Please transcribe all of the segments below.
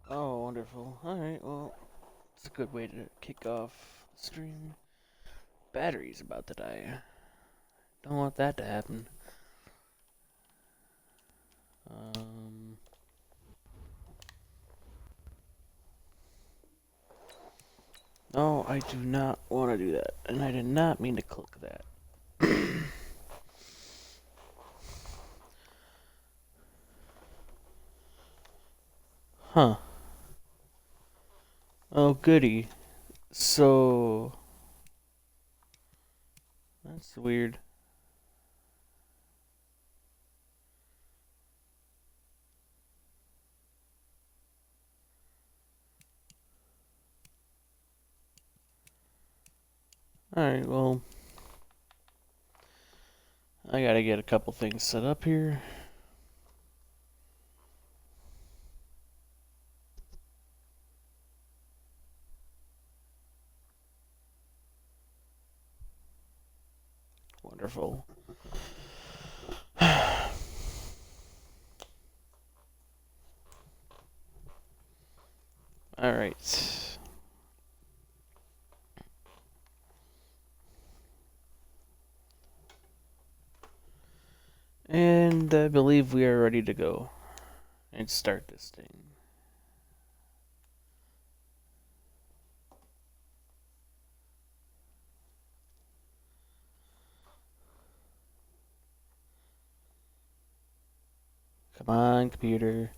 Oh, wonderful. Alright, well, it's a good way to kick off the stream. Battery's about to die. Don't want that to happen. Um... No, I do not want to do that. And I did not mean to click that. Huh. Oh, goody. So... That's weird. Alright, well... I gotta get a couple things set up here. Wonderful. Alright. And I believe we are ready to go and start this thing. Come on, computer.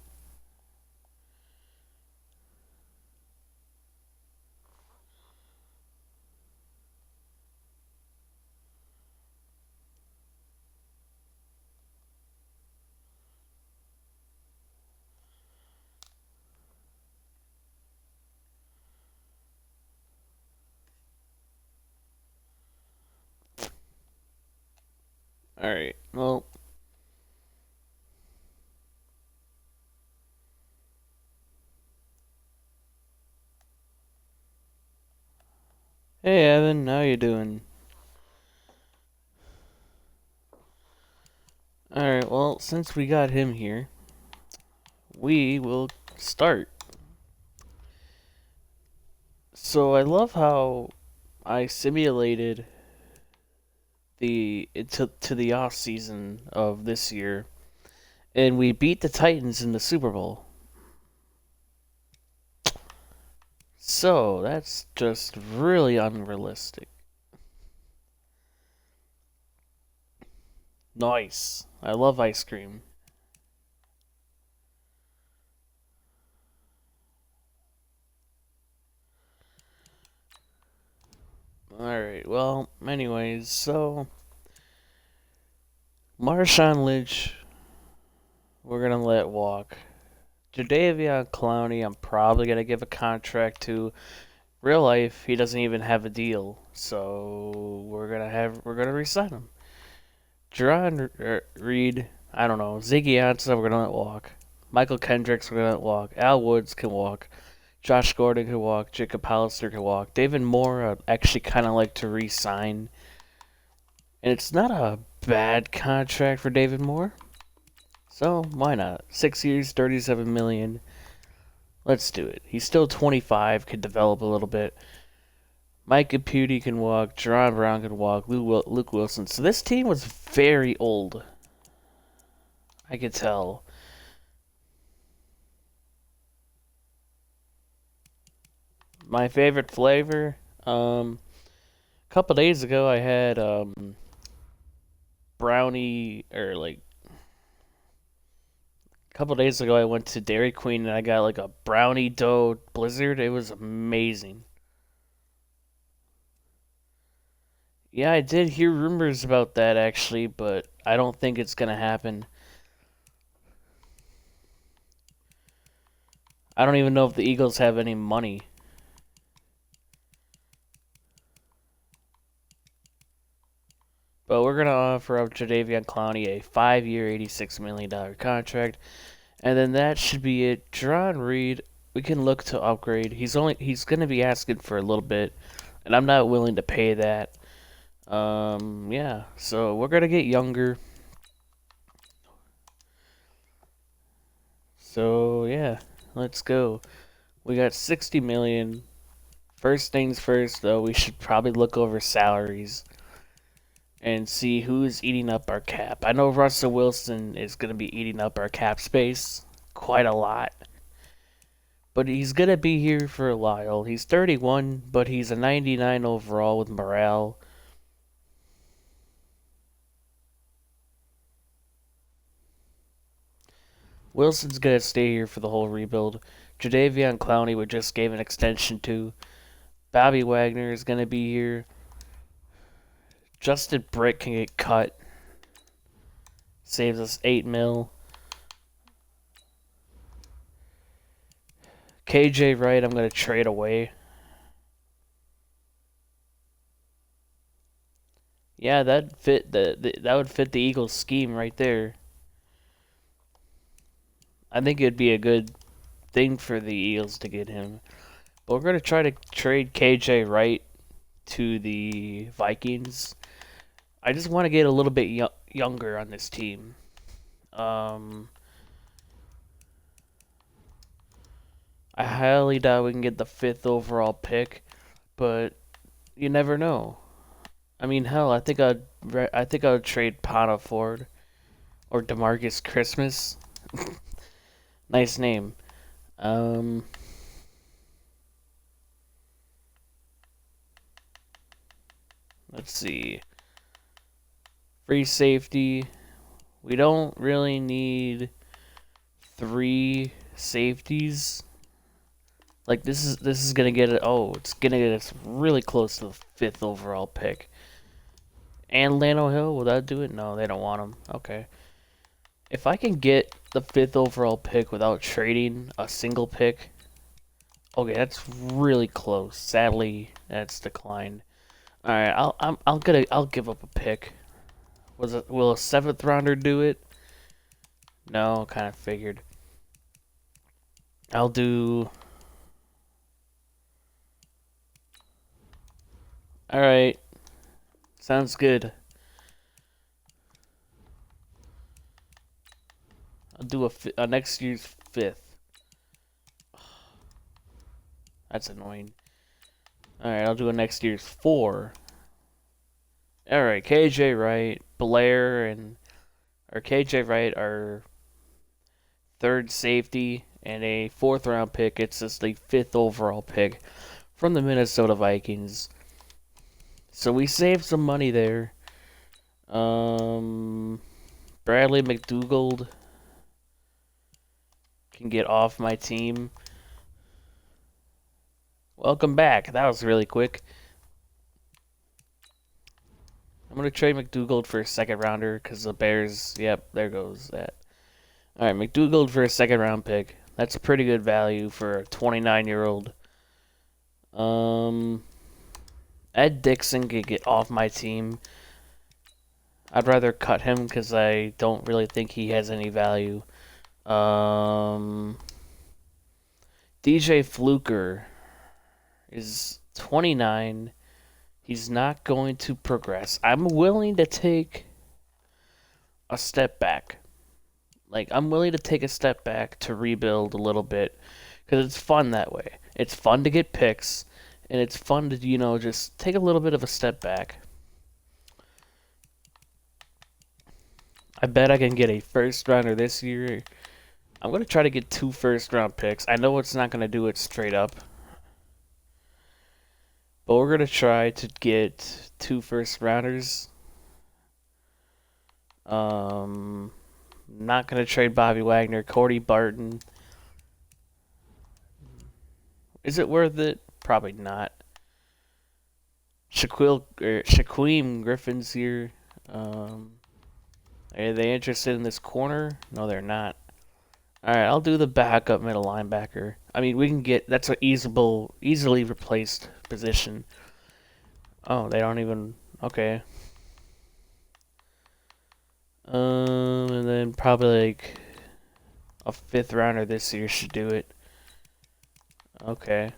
Alright, well. Hey Evan, how you doing? Alright, well, since we got him here, we will start. So I love how I simulated to the off season of this year, and we beat the Titans in the Super Bowl. So that's just really unrealistic. Nice. I love ice cream. Alright, well, anyways, so Marshawn Lynch, we're gonna let walk. Jadeveon Clowney, I'm probably gonna give a contract to. Real life, he doesn't even have a deal, so we're gonna resign him. Jerron Reed, I don't know. Ziggy Ansah, we're gonna let walk. Michael Kendricks, we're gonna let walk. Al Woods can walk. Josh Gordon can walk. Jacob Hollister can walk. David Moore, I'd actually kind of like to re-sign. And it's not a bad contract for David Moore. So, why not? 6 years, $37 million. Let's do it. He's still 25, could develop a little bit. Mike Caputi can walk. Jerron Brown can walk. Luke Wilson. So this team was very old. I could tell. My favorite flavor? A couple days ago I had brownie, or like a couple days ago I went to Dairy Queen and I got like a brownie dough blizzard. It was amazing. Yeah, I did hear rumors about that actually, but I don't think it's gonna happen. I don't even know if the Eagles have any money. But we're going to offer up Jadeveon Clowney a 5-year, $86 million contract. And then that should be it. Jerron Reed, we can look to upgrade. He's going to be asking for a little bit, and I'm not willing to pay that. Yeah, so we're going to get younger. So, yeah, Let's go. We got 60 million. First things first, though, we should probably look over salaries and see who's eating up our cap. I know Russell Wilson is going to be eating up our cap space quite a lot. But he's going to be here for a while. He's 31, but he's a 99 overall with morale. Wilson's going to stay here for the whole rebuild. Jadeveon Clowney, we just gave an extension to. Bobby Wagner is going to be here. Justin Britt can get cut. Saves us 8 mil. KJ Wright, I'm going to trade away. Yeah, that would fit the Eagles scheme right there. I think it'd be a good thing for the Eagles to get him. But we're going to try to trade KJ Wright to the Vikings. I just want to get a little bit younger on this team. I highly doubt we can get the 5th overall pick, but you never know. I mean, hell, I think I'd trade Pana Ford or DeMarcus Christmas. Nice name. Let's see. Free safety. We don't really need 3 safeties. Like this is gonna get it. Oh, it's gonna get us really close to the 5th overall pick. And Lano Hill, will that do it? No, they don't want him. Okay. If I can get the 5th overall pick without trading a single pick, okay, that's really close. Sadly, that's declined. All right, I'll give up a pick. Will a 7th rounder do it? No, kind of figured. I'll do. All right, sounds good. I'll do a next year's 5th. That's annoying. Alright, I'll do a next year's 4. Alright, KJ Wright, Blair, or KJ Wright, our 3rd safety, and a 4th round pick. It's just the 5th overall pick from the Minnesota Vikings. So we saved some money there. Bradley McDougald can get off my team. Welcome back. That was really quick. I'm going to trade McDougald for a 2nd rounder because the Bears, yep, there goes that. Alright, McDougald for a 2nd round pick. That's a pretty good value for a 29-year-old. Ed Dixon could get off my team. I'd rather cut him because I don't really think he has any value. DJ Fluker is 29. He's not going to progress. I'm willing to take a step back. Like, I'm willing to take a step back to rebuild a little bit because it's fun that way. It's fun to get picks, and it's fun to, just take a little bit of a step back. I bet I can get a 1st rounder this year. I'm going to try to get 2 1st round picks. I know it's not going to do it straight up. But we're going to try to get 2 1st rounders. Not going to trade Bobby Wagner. Cody Barton. Is it worth it? Probably not. Shaquem Griffin's here. Are they interested in this corner? No, they're not. Alright, I'll do the backup middle linebacker. I mean, we can get... That's an easily replaced position. Oh, they don't even... Okay. And then probably like a 5th rounder this year should do it. Okay.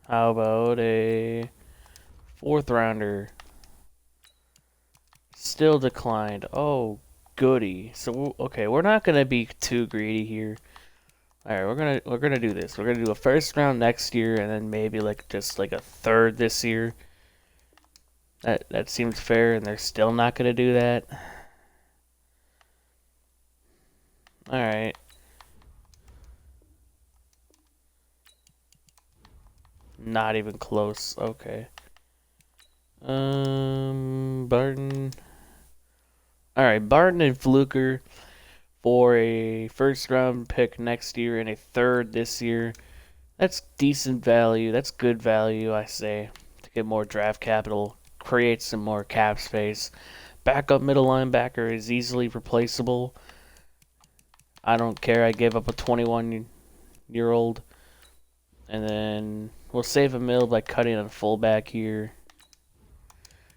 How about a 4th rounder? Still declined. Oh, goody. So, okay, we're not going to be too greedy here. All right, we're gonna do this. We're gonna do a first round next year, and then maybe like just like a third this year. That seems fair, and they're still not gonna do that. All right. Not even close. Okay. Barton. All right, Barton and Fluker for a first round pick next year and a third this year. That's decent value. That's good value, I say, to get more draft capital, create some more cap space. Backup middle linebacker is easily replaceable. I don't care. I gave up a 21-year-old. And then we'll save a mil by cutting a fullback here.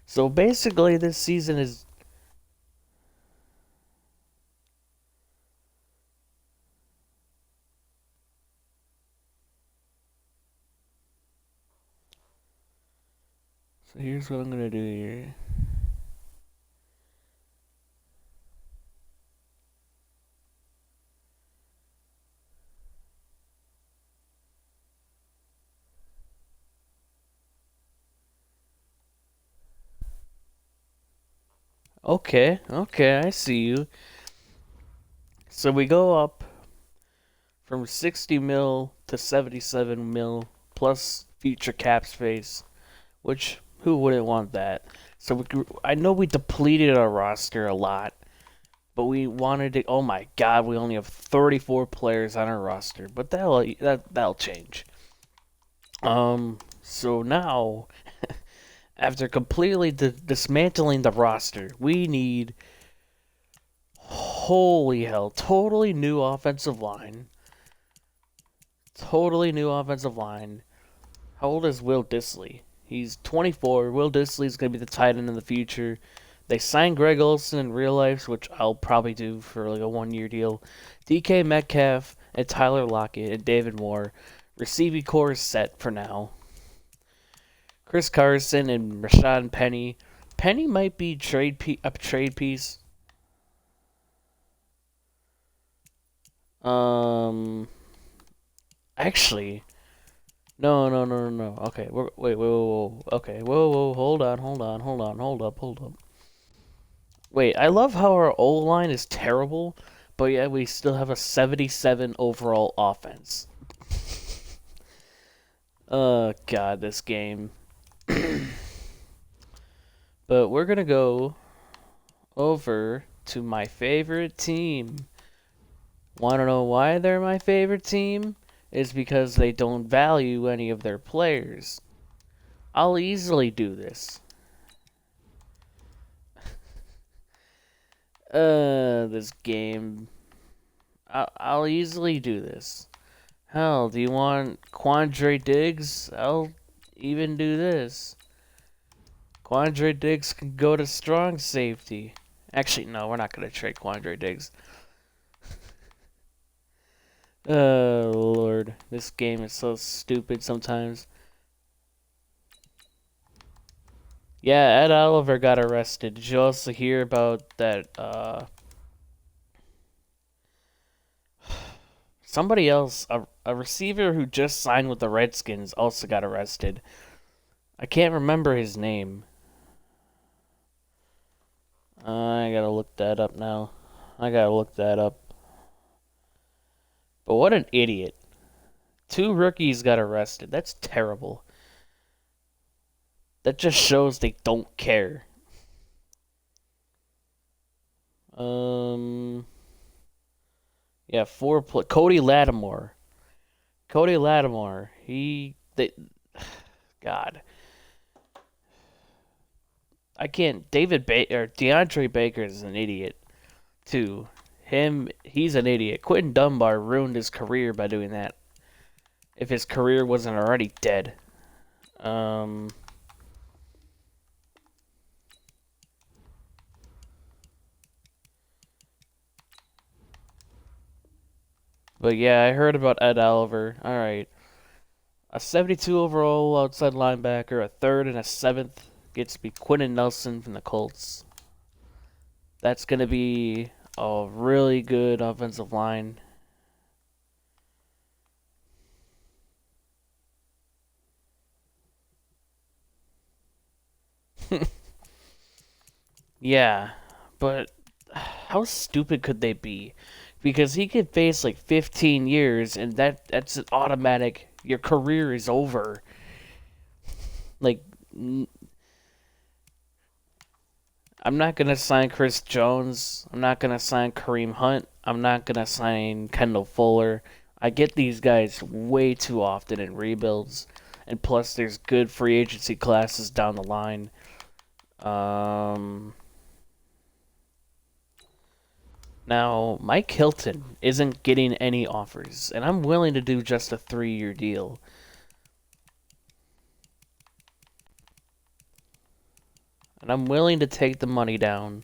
So basically, this season is... So here's what I'm going to do here. Okay, I see you. So we go up from 60 mil to 77 mil plus future cap space, which who wouldn't want that? So I know we depleted our roster a lot, but we wanted to. Oh my God, we only have 34 players on our roster, but that'll change. So now, after completely dismantling the roster, we need, holy hell, totally new offensive line. Totally new offensive line. How old is Will Dissly? He's 24. Will Dissly is going to be the tight end in the future. They signed Greg Olsen in real life, which I'll probably do for like a 1-year deal. DK Metcalf and Tyler Lockett and David Moore. Receiving core is set for now. Chris Carson and Rashad Penny. Penny might be a trade piece. Actually, no. Okay, wait. Okay, whoa. Hold up. Wait, I love how our O-line is terrible, but yet we still have a 77 overall offense. Oh, God, this game. But we're going to go over to my favorite team. Want to know why they're my favorite team? Is because they don't value any of their players. I'll easily do this. This game. I'll easily do this. Hell, do you want Quandre Diggs? I'll even do this. Quandre Diggs can go to strong safety. Actually, no, we're not going to trade Quandre Diggs. Oh, Lord. This game is so stupid sometimes. Yeah, Ed Oliver got arrested. Did you also hear about that, somebody else, a receiver who just signed with the Redskins also got arrested. I can't remember his name. I gotta look that up now. But what an idiot. 2 rookies got arrested. That's terrible. That just shows they don't care. Yeah, Cody Lattimore. God. I can't. DeAndre Baker is an idiot, too. He's an idiot. Quentin Dunbar ruined his career by doing that. If his career wasn't already dead. But yeah, I heard about Ed Oliver. Alright. A 72 overall outside linebacker, a third and a 7th gets to be Quentin Nelson from the Colts. That's going to be a really good offensive line. Yeah, but how stupid could they be? Because he could face like 15 years, and that's an automatic. Your career is over. Like, I'm not gonna sign Chris Jones. I'm not gonna sign Kareem Hunt. I'm not gonna sign Kendall Fuller. I get these guys way too often in rebuilds, and plus there's good free agency classes down the line. Now Mike Hilton isn't getting any offers, and I'm willing to do just a 3-year deal. And I'm willing to take the money down.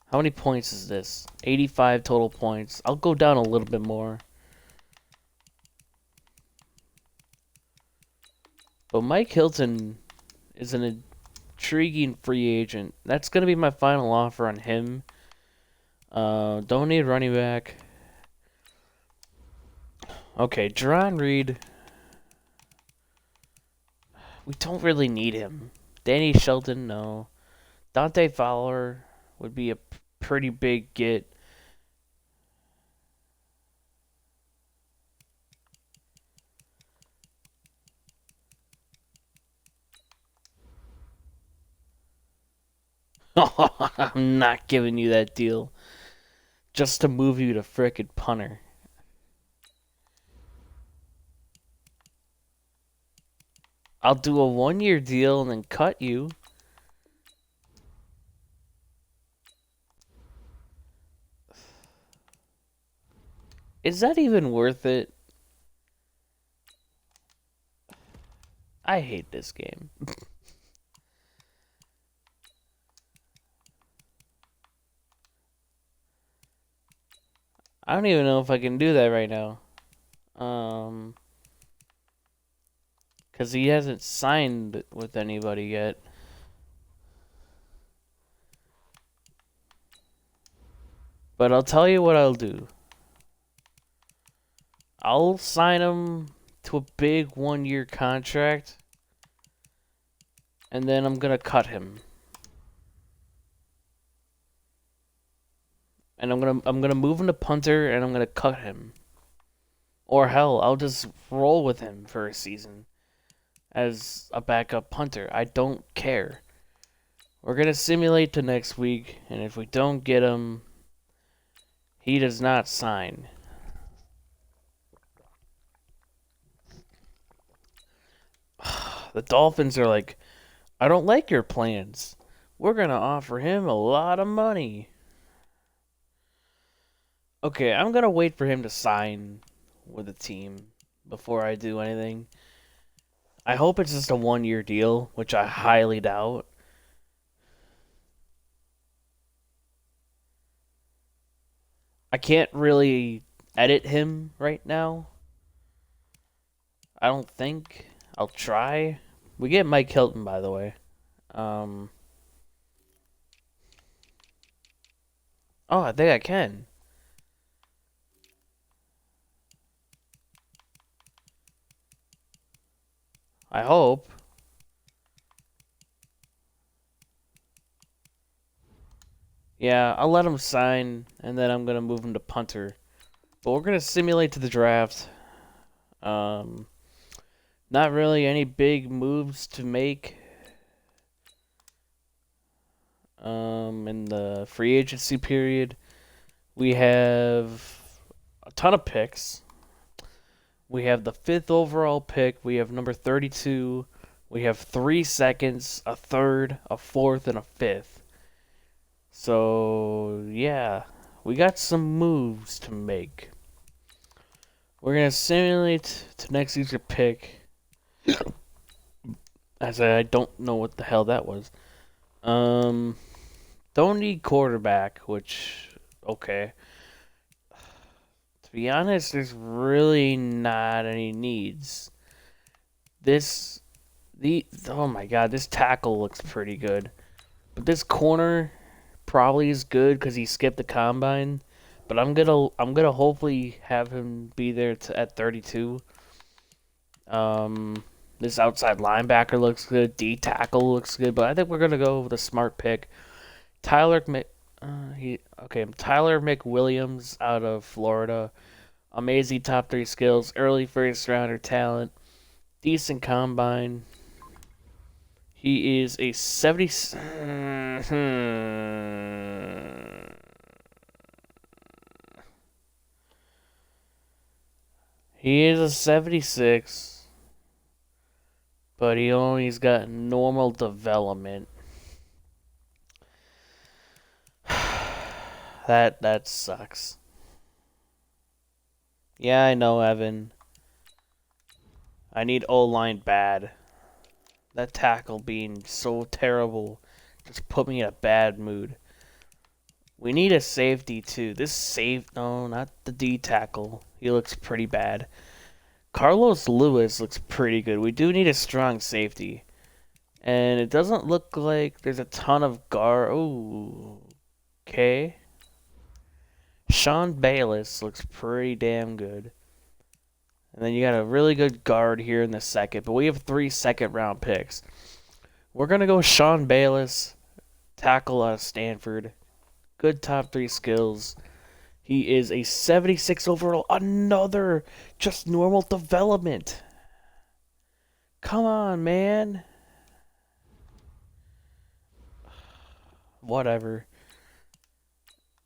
How many points is this? 85 total points. I'll go down a little bit more. But Mike Hilton is an intriguing free agent. That's going to be my final offer on him. Don't need running back. Okay, Jerron Reed. We don't really need him. Danny Shelton, no. Dante Fowler would be a pretty big get. I'm not giving you that deal. Just to move you to frickin' punter. I'll do a 1-year deal and then cut you. Is that even worth it? I hate this game. I don't even know if I can do that right now. Because he hasn't signed with anybody yet. But I'll tell you what I'll do. I'll sign him to a big 1-year contract. And then I'm going to cut him. And I'm gonna move him to punter, and I'm gonna cut him. Or hell, I'll just roll with him for a season as a backup punter. I don't care. We're gonna simulate to next week, and if we don't get him, he does not sign. The Dolphins are like, I don't like your plans. We're gonna offer him a lot of money. Okay, I'm gonna wait for him to sign with a team before I do anything. I hope it's just a 1-year deal, which I highly doubt. I can't really edit him right now. I don't think. I'll try. We get Mike Hilton, by the way. Oh, I think I can. I hope. Yeah, I'll let him sign, and then I'm gonna move him to punter. But we're gonna simulate to the draft. Not really any big moves to make. In the free agency period, we have a ton of picks. We have the 5th overall pick. We have number 32. We have 3 seconds, a third, a fourth, and a fifth. So, yeah, we got some moves to make. We're going to simulate to next year's pick. As I don't know what the hell that was. Don't need quarterback, which, okay. To be honest, there's really not any needs. Oh my god, this tackle looks pretty good. But this corner probably is good because he skipped the combine. But I'm gonna hopefully have him be there at 32. This outside linebacker looks good. D tackle looks good, but I think we're gonna go with a smart pick. Tyler Tyler McWilliams out of Florida. Amazing top 3 skills, early first rounder talent, decent combine. He is a 70. He is a 76, but he only's got normal development. That sucks. Yeah, I know, Evan. I need O-line bad. That tackle being so terrible just put me in a bad mood. We need a safety too. No, not the D tackle. He looks pretty bad. Carlos Lewis looks pretty good. We do need a strong safety. And it doesn't look like there's a ton of guard. Oh, okay. Sean Bayless looks pretty damn good. And then you got a really good guard here in the second. But we have 3 second-round picks. We're going to go Sean Bayless, tackle out of Stanford. Good top 3 skills. He is a 76 overall. Another just normal development. Come on, man. Whatever.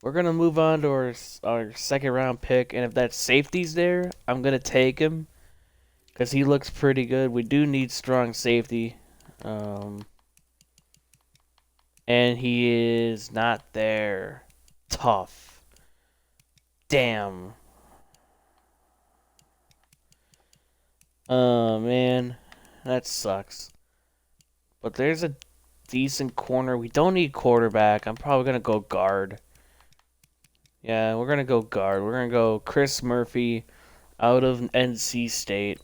We're going to move on to our second round pick. And if that safety's there, I'm going to take him. Because he looks pretty good. We do need strong safety. And he is not there. Tough. Damn. Oh, man. That sucks. But there's a decent corner. We don't need quarterback. I'm probably going to go guard. Yeah, we're going to go guard. We're going to go Chris Murphy out of NC State.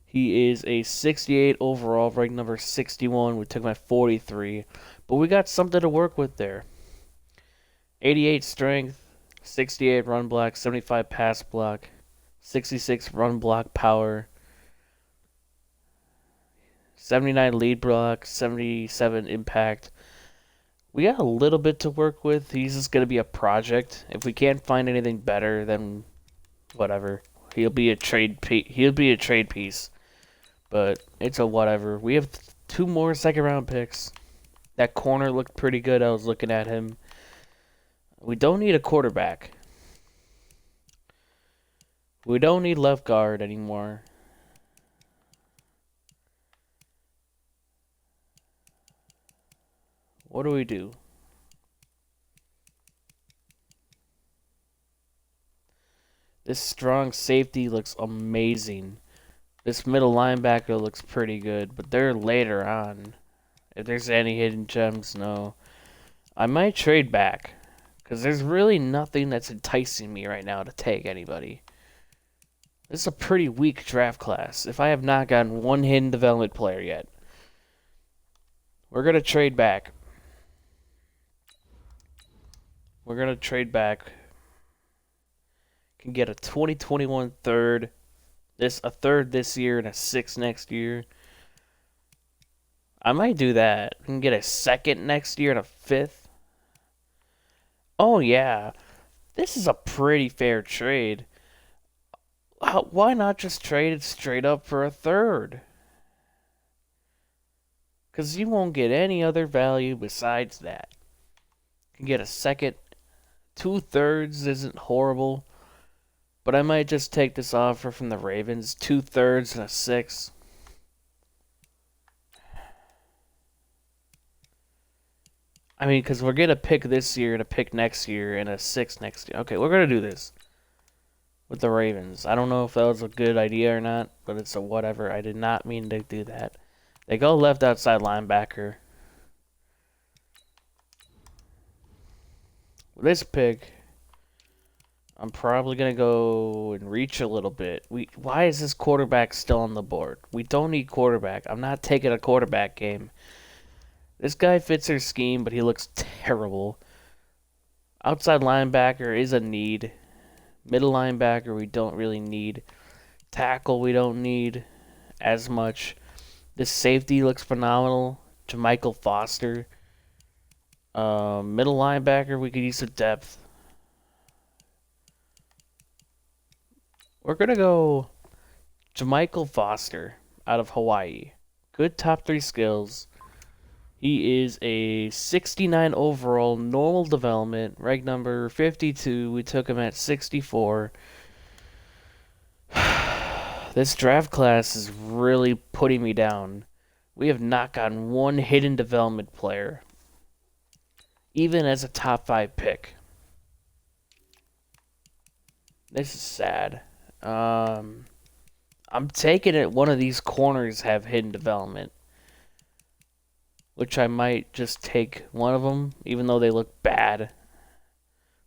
He is a 68 overall, ranked number 61. We took him at 43. But we got something to work with there. 88 strength, 68 run block, 75 pass block, 66 run block power, 79 lead block, 77 impact. We got a little bit to work with. He's just going to be a project. If we can't find anything better, then whatever. He'll be a trade piece. But it's a whatever. We have 2 more second-round picks. That corner looked pretty good. I was looking at him. We don't need a quarterback. We don't need left guard anymore. What do we do? This strong safety looks amazing. This middle linebacker looks pretty good, but they're later on. If there's any hidden gems, no. I might trade back, because there's really nothing that's enticing me right now to take anybody. This is a pretty weak draft class, if I have not gotten one hidden development player yet. We're going to trade back. We're going to trade back. Can get a 2021 third. A third this year and a 6th next year. I might do that. We can get a 2nd next year and a 5th. Oh, yeah. This is a pretty fair trade. Why not just trade it straight up for a 3rd? Because you won't get any other value besides that. You can get a 2nd. 2 thirds isn't horrible. But I might just take this offer from the Ravens. 2 thirds and a 6th. I mean, because we're going to pick this year and a pick next year and a 6th next year. Okay, we're going to do this with the Ravens. I don't know if that was a good idea or not, but it's a whatever. I did not mean to do that. They go left outside linebacker. With this pick, I'm probably going to go and reach a little bit. Why is this quarterback still on the board? We don't need quarterback. I'm not taking a quarterback game. This guy fits their scheme, but he looks terrible. Outside linebacker is a need. Middle linebacker we don't really need. Tackle we don't need. as much. This safety looks phenomenal. Jermichael Foster. Middle linebacker, we could use some depth. We're going to go Jermichael Foster out of Hawaii. Good top 3 skills. He is a 69 overall, normal development, rank number 52. We took him at 64. This draft class is really putting me down. We have not gotten one hidden development player, even as a top 5 pick. This is sad. I'm taking it one of these corners have hidden development, which I might just take one of them, even though they look bad.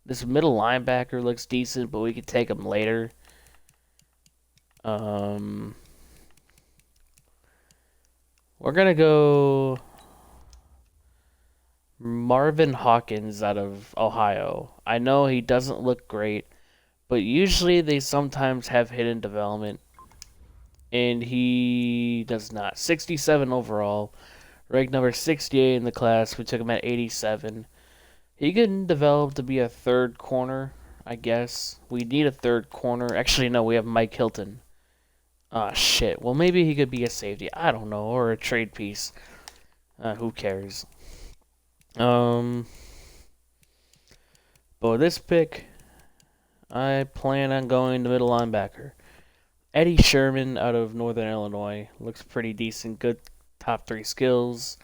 This middle linebacker looks decent, but we could take him later. We're gonna go Marvin Hawkins out of Ohio. I know he doesn't look great, but usually they sometimes have hidden development, and he does not. 67 overall, ranked number 68 in the class. We took him at 87. He can develop to be a third corner, I guess. We need a third corner. Actually, no, we have Mike Hilton. Ah, shit. Well, maybe he could be a safety. I don't know. Or a trade piece. Who cares? But this pick, I plan on going to middle linebacker. Eddie Sherman out of Northern Illinois. Looks pretty decent. Good top 3 skills.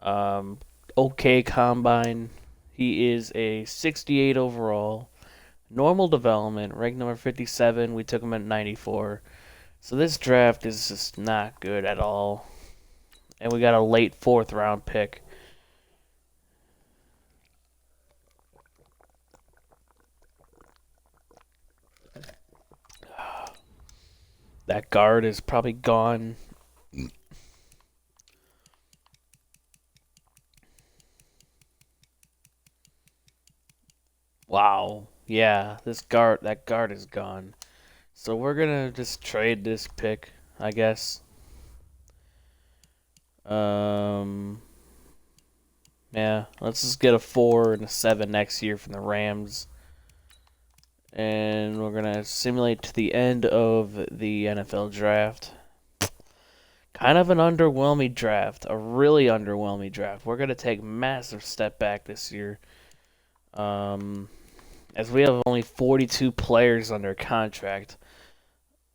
Okay combine. He is a 68 overall. Normal development. Rank number 57. We took him at 94. So this draft is just not good at all. And we got a late 4th round pick. That guard is probably gone. Wow. Yeah, that guard is gone. So we're gonna just trade this pick, I guess. Yeah, let's just get a 4 and a 7 next year from the Rams. And we're gonna simulate to the end of the NFL draft. Kind of an underwhelming draft, a really underwhelming draft. We're gonna take a massive step back this year. As we have only 42 players under contract.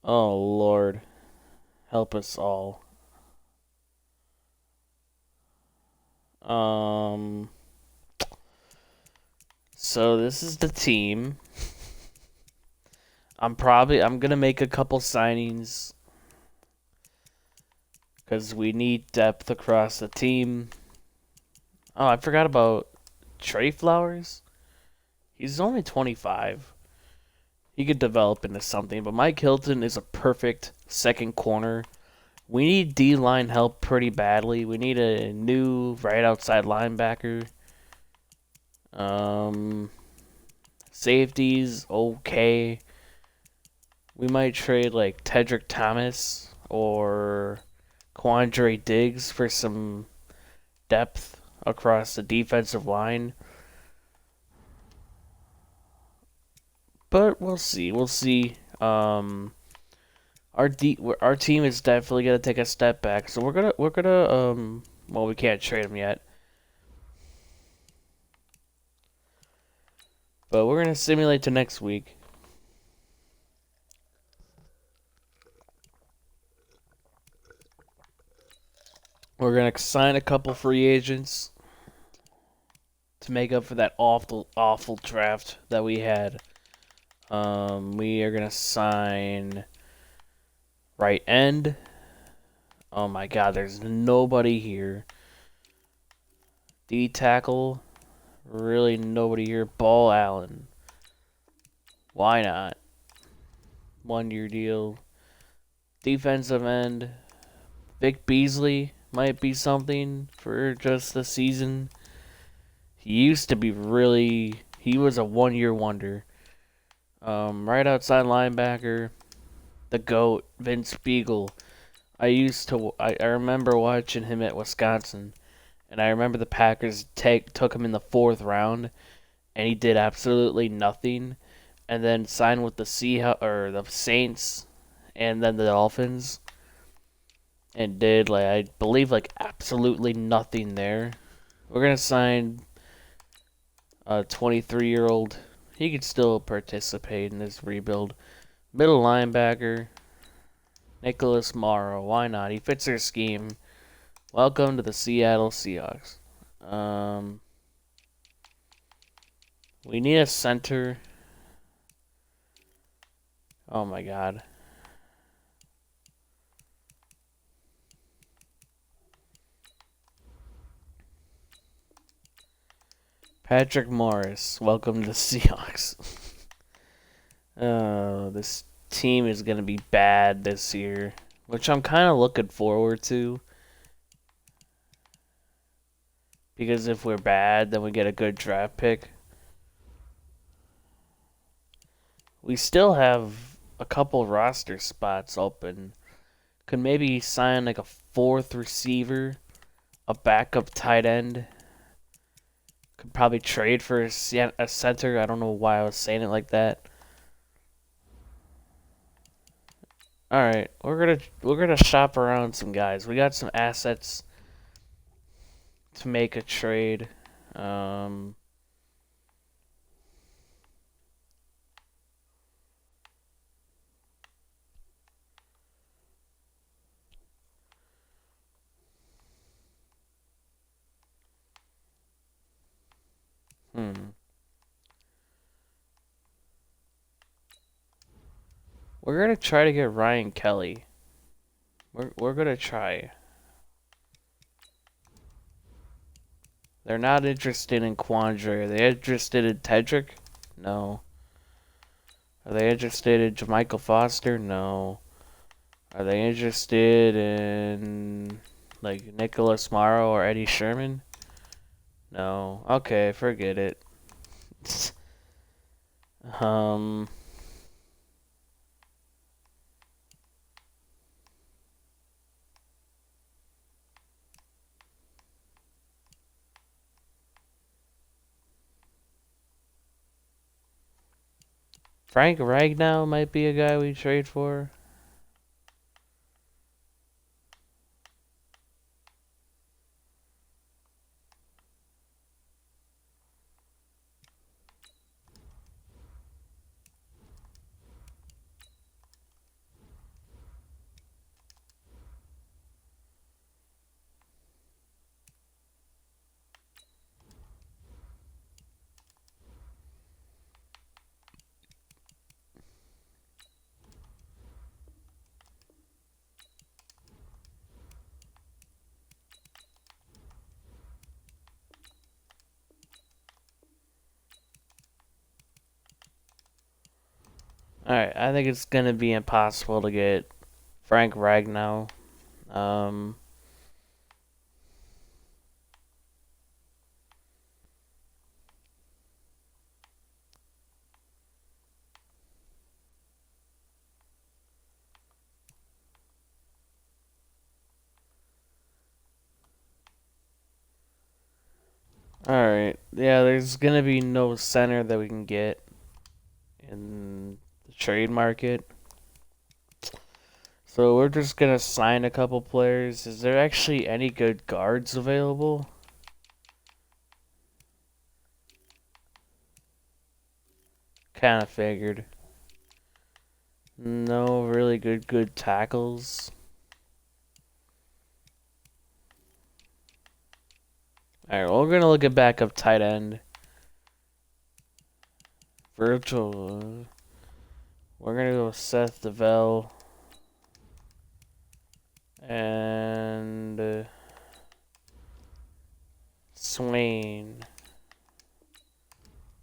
Oh, Lord. Help us all. So this is the team. I'm gonna make a couple signings because we need depth across the team. Oh, I forgot about Trey Flowers. He's only 25. He could develop into something, but Mike Hilton is a perfect second corner. We need D-line help pretty badly. We need a new right outside linebacker. Safeties, okay. We might trade like Tedrick Thomas or Quandre Diggs for some depth across the defensive line. But we'll see. We'll see. Our team is definitely gonna take a step back. So we're gonna well, we can't trade him yet. But we're gonna simulate to next week. We're gonna sign a couple free agents to make up for that awful draft that we had. We are gonna sign right end. Oh my God, there's nobody here. D tackle, really nobody here. Ball Allen. Why not? 1-year deal. Defensive end. Vic Beasley might be something for just the season. He used to be he was a 1-year wonder. Right outside linebacker, the GOAT, Vince Spiegel. I remember watching him at Wisconsin, and I remember the Packers took him in the 4th round, and he did absolutely nothing, and then signed with the the Saints, and then the Dolphins, and did I believe absolutely nothing there. We're gonna sign a 23-year-old. He could still participate in this rebuild. Middle linebacker, Nicholas Morrow. Why not? He fits their scheme. Welcome to the Seattle Seahawks. We need a center. Oh my god. Patrick Morris. Welcome to the Seahawks. This team is going to be bad this year, which I'm kind of looking forward to. Because if we're bad, then we get a good draft pick. We still have a couple roster spots open. Could maybe sign a 4th receiver, a backup tight end. Could probably trade for a center. I don't know why I was saying it like that. All right, we're gonna shop around some guys. We got some assets to make a trade. We're gonna try to get Ryan Kelly. We're gonna try. They're not interested in Quandre. Are they interested in Tedrick? No. Are they interested in Jermichael Foster? No. Are they interested in Nicholas Morrow or Eddie Sherman? No. Okay, forget it. Frank Ragnow might be a guy we trade for. Alright, I think it's gonna be impossible to get Frank Ragnow. Alright, yeah, there's gonna be no center that we can get in the trade market. So we're just gonna sign a couple players. Is there actually any good guards available? Kinda figured. No really good tackles. Alright, well, we're gonna look at backup tight end. Virgil. We're gonna go with Seth DeVell. And Swain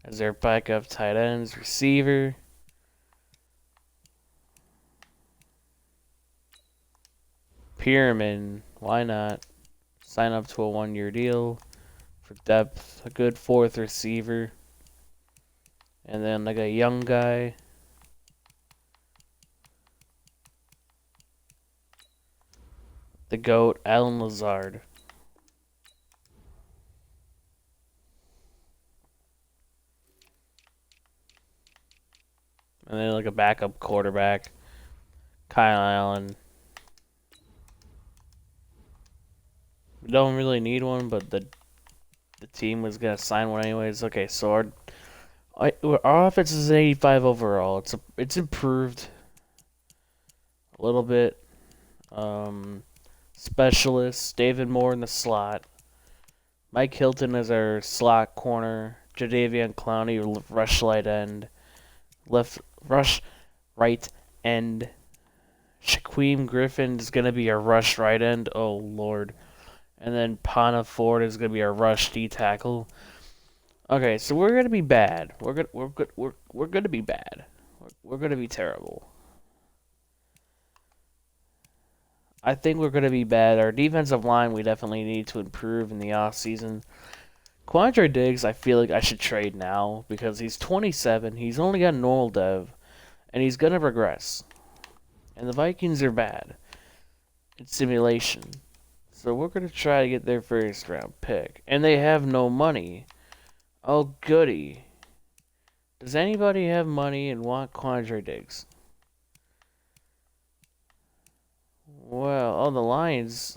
as their backup tight ends. Receiver. Pyramid. Why not? Sign up to a 1-year deal for depth. A good 4th receiver. And then a young guy. the GOAT, Allen Lazard. And then like a backup quarterback, Kyle Allen. We don't really need one, but the team was gonna sign one anyways. Okay, so our offense is an 85 overall. It's improved a little bit. Specialists, David Moore in the slot. Mike Hilton is our slot corner. Jadeveon Clowney, rush light end. Left rush right end. Shaquem Griffin is going to be our rush right end. Oh, Lord. And then Pana Ford is going to be our rush D tackle. Okay, so we're going to be bad. We're going to be bad. We're going to be terrible. I think we're going to be bad. Our defensive line, we definitely need to improve in the offseason. Quandre Diggs, I feel like I should trade now because he's 27. He's only got normal dev, and he's going to regress. And the Vikings are bad in simulation. So we're going to try to get their first round pick. And they have no money. Oh, goody. Does anybody have money and want Quandre Diggs? Well, oh, the Lions.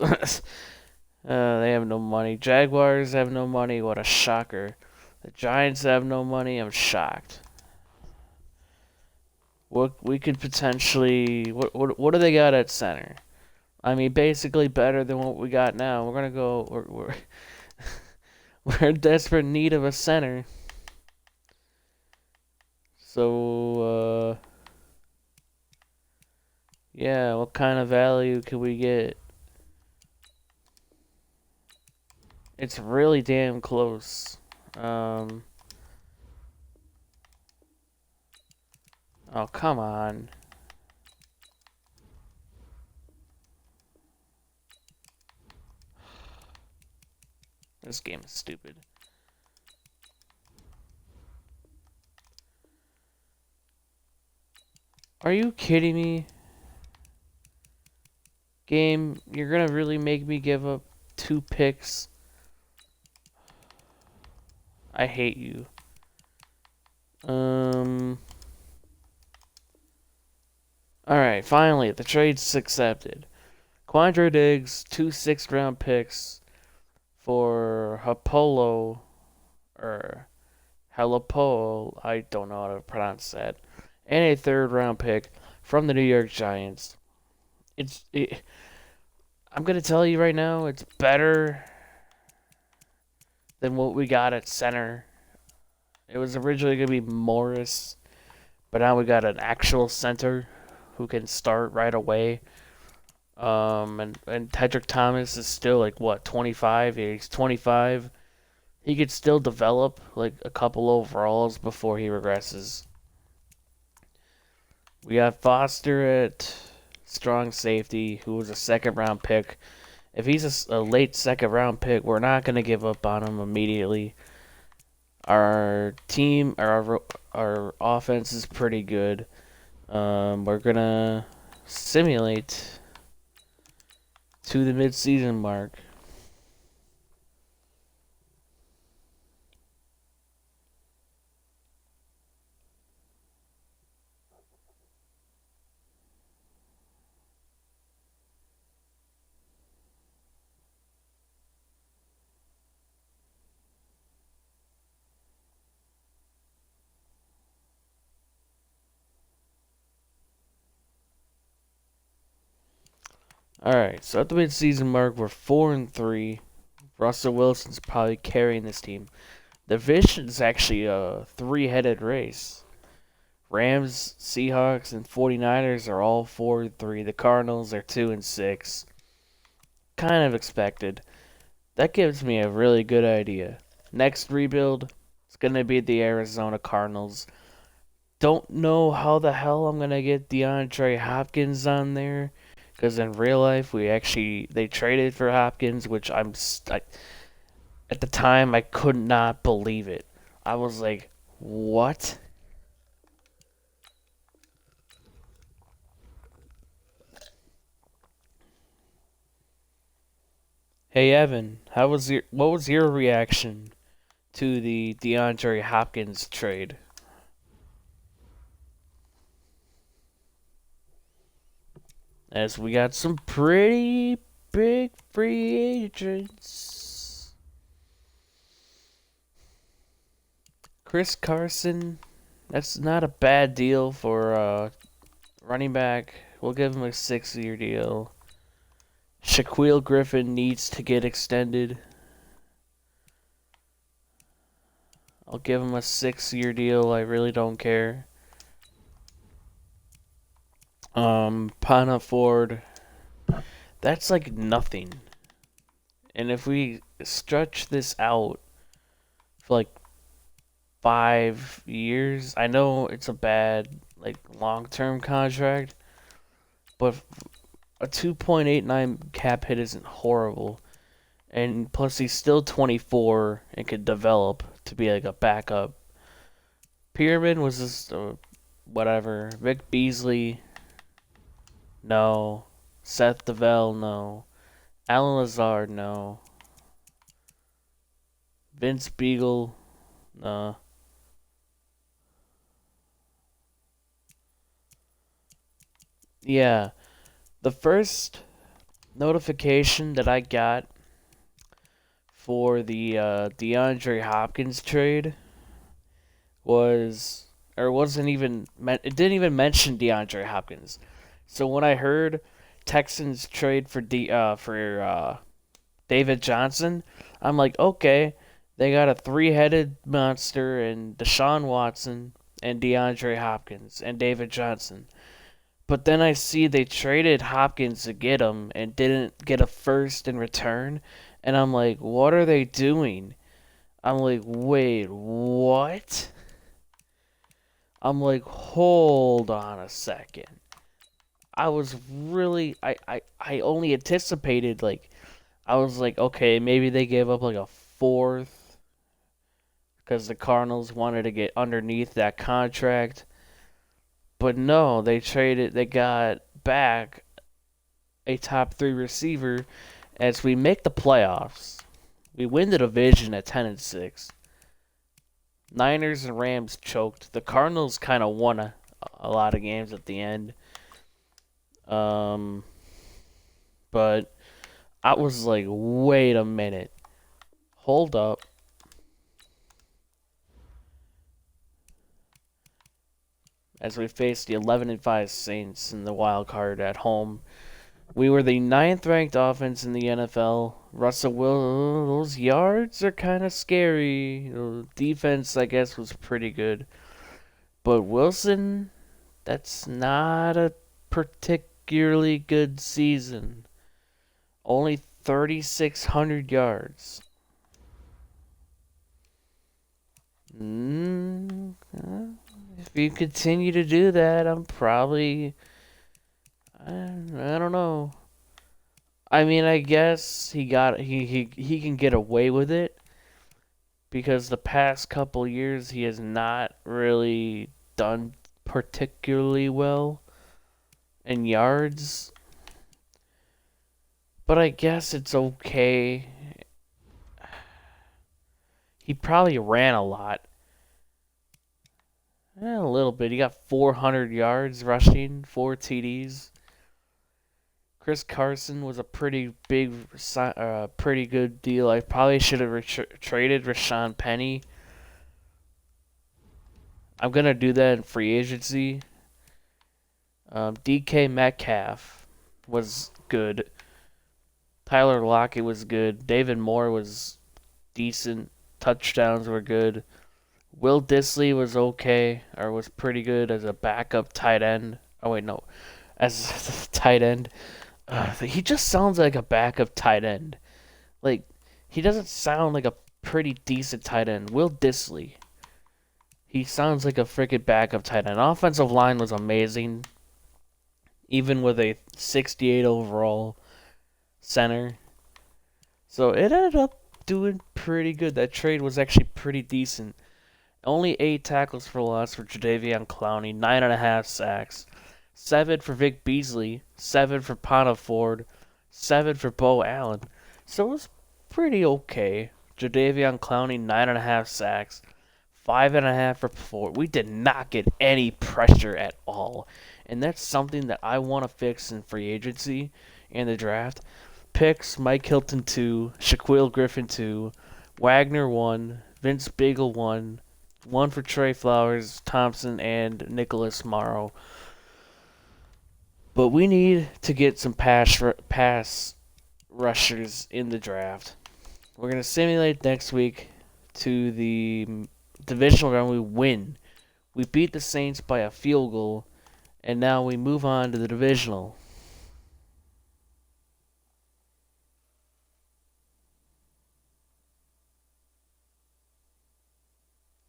They have no money. Jaguars have no money. What a shocker. The Giants have no money. I'm shocked. What we could potentially... What do they got at center? I mean, basically better than what we got now. We're gonna go... We're in desperate need of a center. So, yeah, what kind of value can we get? It's really damn close. Oh, come on. This game is stupid. Are you kidding me? Game, you're gonna really make me give up 2 picks? I hate you. Alright, finally, the trade's accepted. Quandre Diggs, 2 6th-round picks for Hapolo, or Halapo, I don't know how to pronounce that, and a 3rd-round pick from the New York Giants. I'm going to tell you right now, it's better than what we got at center. It was originally going to be Morris, but now we got an actual center who can start right away. And Tedrick Thomas is still like, what, 25? Yeah, he's 25. He could still develop like a couple overalls before he regresses. We got Foster at strong safety, who was a 2nd-round pick. If he's a late 2nd-round pick, we're not going to give up on him immediately. Our team, our offense is pretty good. We're going to simulate to the mid-season mark. Alright, so at the mid-season mark, we're 4-3. Russell Wilson's probably carrying this team. The division's actually a 3-headed race. Rams, Seahawks, and 49ers are all 4-3. The Cardinals are 2-6. Kind of expected. That gives me a really good idea. Next rebuild, it's going to be the Arizona Cardinals. Don't know how the hell I'm going to get DeAndre Hopkins on there. Because in real life, they traded for Hopkins, which at the time, I could not believe it. I was like, what? Hey Evan, what was your reaction to the DeAndre Hopkins trade? As we got some pretty big free agents. Chris Carson, that's not a bad deal for running back. We'll give him a 6-year deal. Shaquille Griffin needs to get extended. I'll give him a 6-year deal. I really don't care. Pana Ford, that's like nothing. And if we stretch this out for like 5 years, I know it's a bad like long-term contract, but a 2.89 cap hit isn't horrible. And plus, he's still 24 and could develop to be like a backup. Pearman was just whatever. Vic Beasley, no. Seth DeVell, no. Alan Lazard, no. Vince Beagle, no. Yeah, the first notification that I got for the DeAndre Hopkins trade was, or wasn't even, it didn't even mention DeAndre Hopkins. So when I heard Texans trade for David Johnson, I'm like, okay, they got a three-headed monster in Deshaun Watson and DeAndre Hopkins and David Johnson. But then I see they traded Hopkins to get him and didn't get a first in return. And I'm like, what are they doing? I'm like, wait, what? I'm like, hold on a second. I was really, I only anticipated, like, I was like, okay, maybe they gave up like a fourth because the Cardinals wanted to get underneath that contract. But no, they got back a top 3 receiver as we make the playoffs. We win the division at 10-6. Niners and Rams choked. The Cardinals kind of won a lot of games at the end. But I was like, wait a minute. Hold up. As we faced the 11-5 Saints in the wild card at home. We were the 9th ranked offense in the NFL. Russell Wilson, those yards are kind of scary. Defense, I guess, was pretty good. But Wilson, that's not a particularly good season. Only 3,600 yards. If you continue to do that, I'm probably... I don't know. I mean, I guess he can get away with it because the past couple years he has not really done particularly well in yards. But I guess it's okay. He probably ran a lot. A little bit. He got 400 yards rushing, 4 TDs. Chris Carson was a pretty good deal. I probably should have traded Rashawn Penny. I'm gonna do that in free agency. DK Metcalf was good. Tyler Lockett was good. David Moore was decent. Touchdowns were good. Will Dissly was okay, or was pretty good as a backup tight end. Oh wait, no, as a tight end. He just sounds like a backup tight end. Like, he doesn't sound like a pretty decent tight end. Will Dissly. He sounds like a freaking backup tight end. Offensive line was amazing. Even with a 68 overall center. So it ended up doing pretty good. That trade was actually pretty decent. Only 8 tackles for loss for Jadeveon Clowney. 9.5 sacks. 7 for Vic Beasley, 7 for Pana Ford, 7 for Bo Allen. So it was pretty okay. Jadeveon Clowney, 9.5 sacks, 5.5 for 4. We did not get any pressure at all. And that's something that I want to fix in free agency and the draft. Picks Mike Hilton 2, Shaquille Griffin 2, Wagner 1, Vince Beagle 1 for Trey Flowers, Thompson, and Nicholas Morrow. But we need to get some pass rushers in the draft. We're going to simulate next week to the divisional round. We win. We beat the Saints by a field goal, and now we move on to the divisional.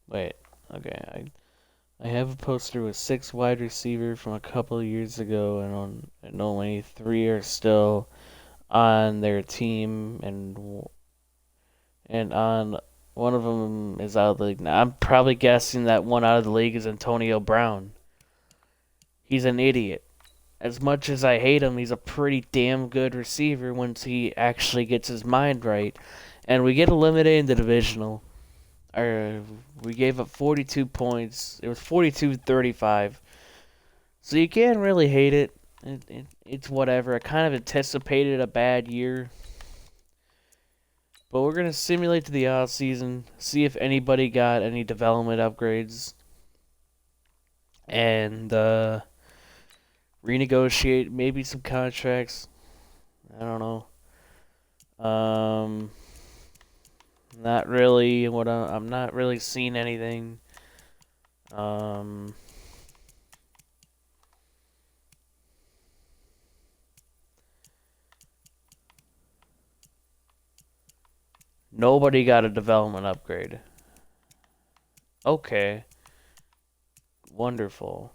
Wait, okay. I have a poster with 6 wide receivers from a couple of years ago, and only 3 are still on their team, and on one of them is out of the league. Now, I'm probably guessing that one out of the league is Antonio Brown. He's an idiot. As much as I hate him, he's a pretty damn good receiver once he actually gets his mind right. And we get eliminated in the divisional. We gave up 42 points. It was 42-35. So you can't really hate it. It's whatever. I kind of anticipated a bad year. But we're going to simulate to the offseason, see if anybody got any development upgrades, and renegotiate maybe some contracts. I don't know. Not really. I'm not really seeing anything. Nobody got a development upgrade. Okay. Wonderful.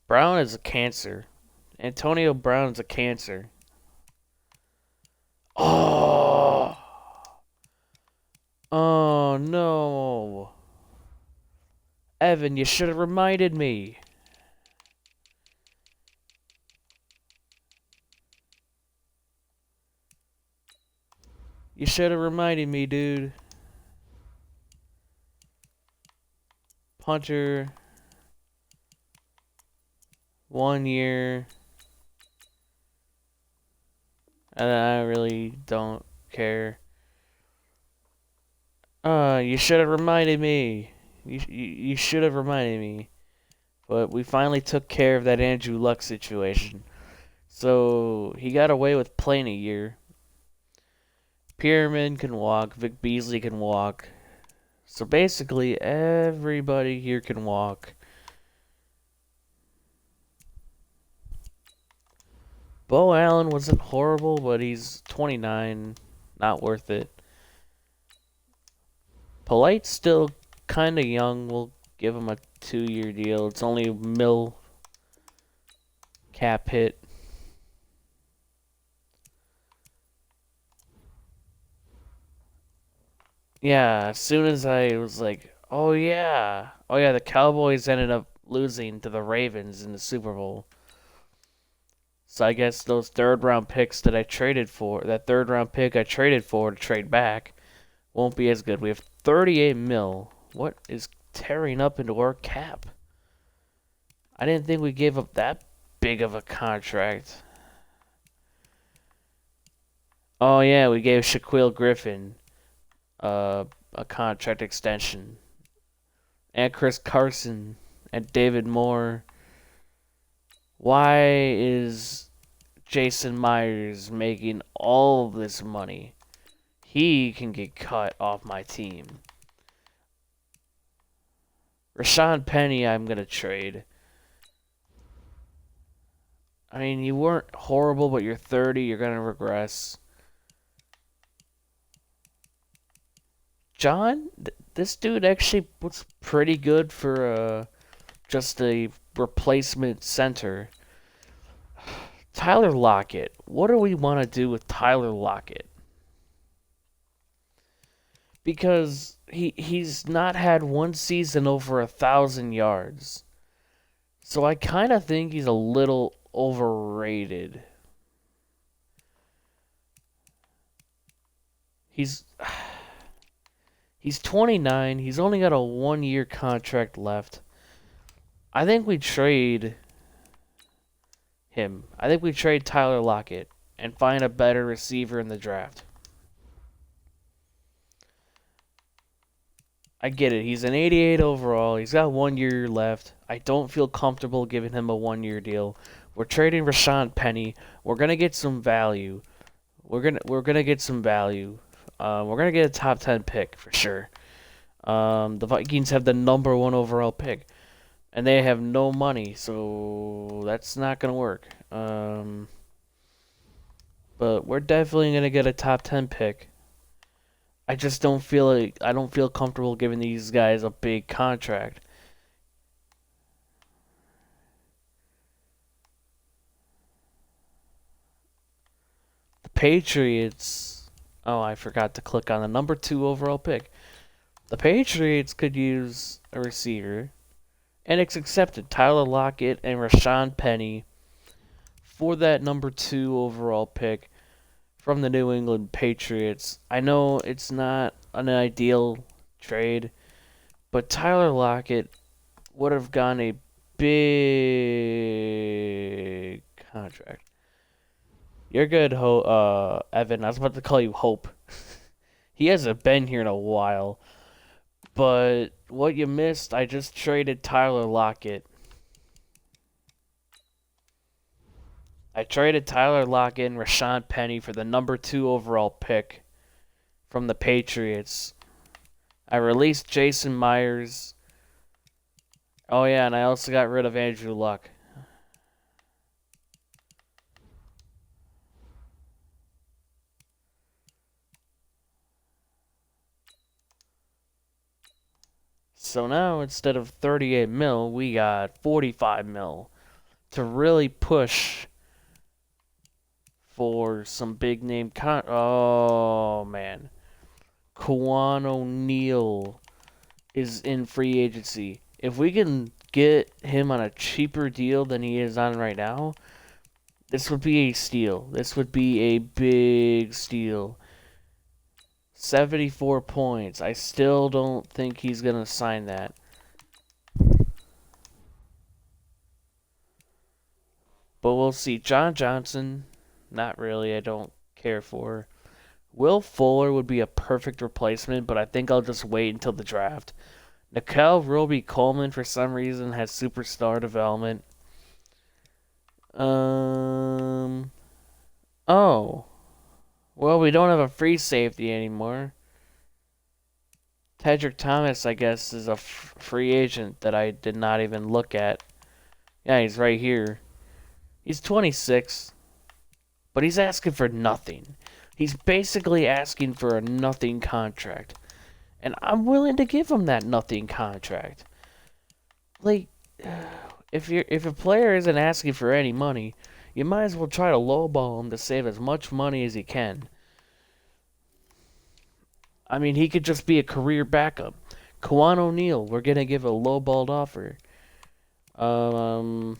Brown is a cancer. Antonio Brown is a cancer. Oh. Oh no. Evan, you should have reminded me. You should have reminded me, dude. Punter. 1 year. And I really don't care. You should have reminded me. You should have reminded me. But we finally took care of that Andrew Luck situation. So he got away with playing a year. Pyramid can walk. Vic Beasley can walk. So basically, everybody here can walk. Bo Allen wasn't horrible, but he's 29. Not worth it. Polite's still kind of young. We'll give him a 2-year deal. It's only mil cap hit. Yeah, as soon as I was like, oh yeah, the Cowboys ended up losing to the Ravens in the Super Bowl. So I guess those third round picks that I traded for, that third round pick I traded for to trade back, won't be as good. We have 38 mil. What is tearing up into our cap? I didn't think we gave up that big of a contract. Oh yeah, we gave Shaquille Griffin a contract extension. And Chris Carson and David Moore. Why is Jason Myers making all of this money? He can get cut off my team. Rashawn Penny, I'm going to trade. I mean, you weren't horrible, but you're 30. You're going to regress. John, this dude actually was pretty good for just a replacement center. Tyler Lockett. What do we want to do with Tyler Lockett? Because he's not had one season over 1,000 yards. So I kind of think he's a little overrated. He's he's 29. He's only got a 1-year contract left. I think we trade him. I think we trade Tyler Lockett and find a better receiver in the draft. I get it. He's an 88 overall. He's got 1 year left. I don't feel comfortable giving him a 1-year deal. We're trading Rashawn Penny. We're gonna get some value. We're gonna get some value. We're gonna get a top 10 pick for sure. The Vikings have the #1 overall pick, and they have no money, so that's not gonna work. But we're definitely gonna get a top 10 pick. I just don't feel comfortable giving these guys a big contract. The Patriots. Oh, I forgot to click on the #2 overall pick. The Patriots could use a receiver, and it's accepted. Tyler Lockett and Rashawn Penny for that #2 overall pick from the New England Patriots. I know it's not an ideal trade, but Tyler Lockett would have gotten a big contract. You're good, Evan. I was about to call you Hope. He hasn't been here in a while. But what you missed, I just traded Tyler Lockett. I traded Tyler Lockett and Rashawn Penny for the #2 overall pick from the Patriots. I released Jason Myers. Oh, yeah, and I also got rid of Andrew Luck. So now, instead of 38 mil, we got 45 mil to really push for some big name Oh, man. Kwan O'Neal is in free agency. If we can get him on a cheaper deal than he is on right now, this would be a steal. This would be a big steal. 74 points. I still don't think he's going to sign that. But we'll see. John Johnson, not really. I don't care for. Will Fuller would be a perfect replacement, but I think I'll just wait until the draft. Nickel Roby-Coleman, for some reason, has superstar development. Oh. Well, we don't have a free safety anymore. Tedrick Thomas, I guess, is a free agent that I did not even look at. Yeah, he's right here. He's 26, but he's asking for nothing. He's basically asking for a nothing contract. And I'm willing to give him that nothing contract. Like, if a player isn't asking for any money, you might as well try to lowball him to save as much money as you can. I mean, he could just be a career backup. Kwan O'Neal, we're gonna give a lowballed offer. Oh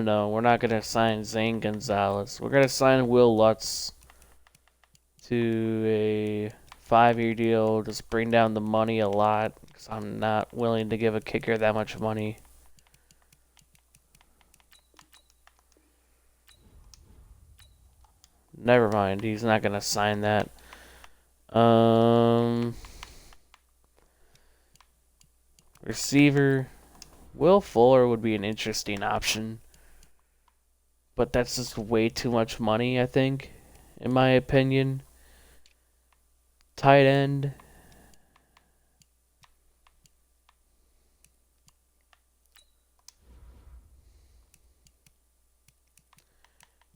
no, we're not gonna sign Zane Gonzalez. We're gonna sign Will Lutz to a 5-year deal. Just bring down the money a lot, because I'm not willing to give a kicker that much money. Never mind, he's not gonna sign that. Receiver. Will Fuller would be an interesting option, but that's just way too much money, I think, in my opinion. Tight end.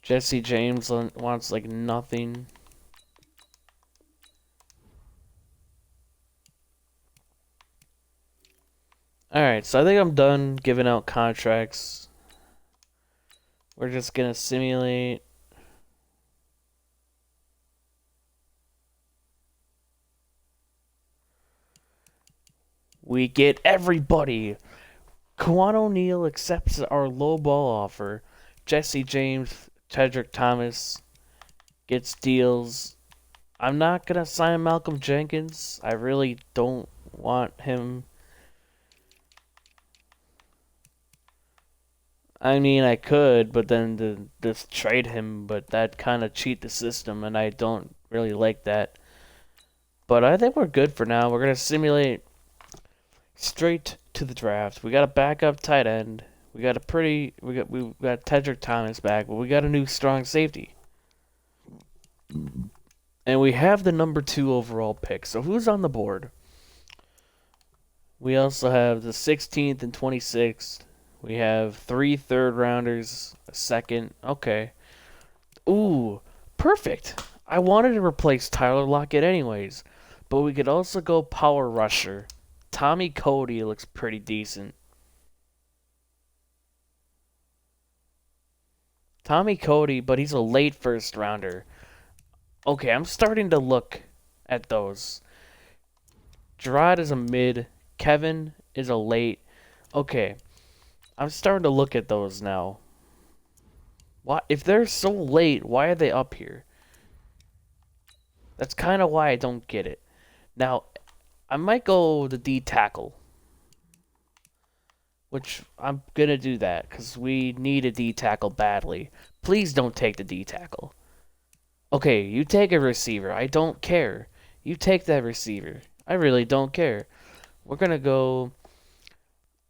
Jesse James wants like nothing. Alright, so I think I'm done giving out contracts. We're just gonna simulate. We get everybody. Kwan O'Neal accepts our low ball offer. Jesse James, Tedrick Thomas gets deals. I'm not going to sign Malcolm Jenkins. I really don't want him. I mean, I could, but then just trade him, but that kind of cheat the system, and I don't really like that. But I think we're good for now. We're going to simulate straight to the draft. We got a backup tight end. We got Tedrick Thomas back, but we got a new strong safety. And we have the number 2 overall pick. So who's on the board? We also have the 16th and 26th. We have 3 third-rounders, a second. Okay. Ooh, perfect. I wanted to replace Tyler Lockett anyways. But we could also go power rusher. Tommy Cody looks pretty decent. Tommy Cody, but he's a late first rounder. Okay, I'm starting to look at those. Gerard is a mid. Kevin is a late. Okay, I'm starting to look at those now. Why, if they're so late, why are they up here? That's kind of why I don't get it. Now, I might go the D tackle. Which, I'm going to do that, because we need a D tackle badly. Please don't take the D tackle. Okay, you take a receiver. I don't care. You take that receiver. I really don't care. We're going to go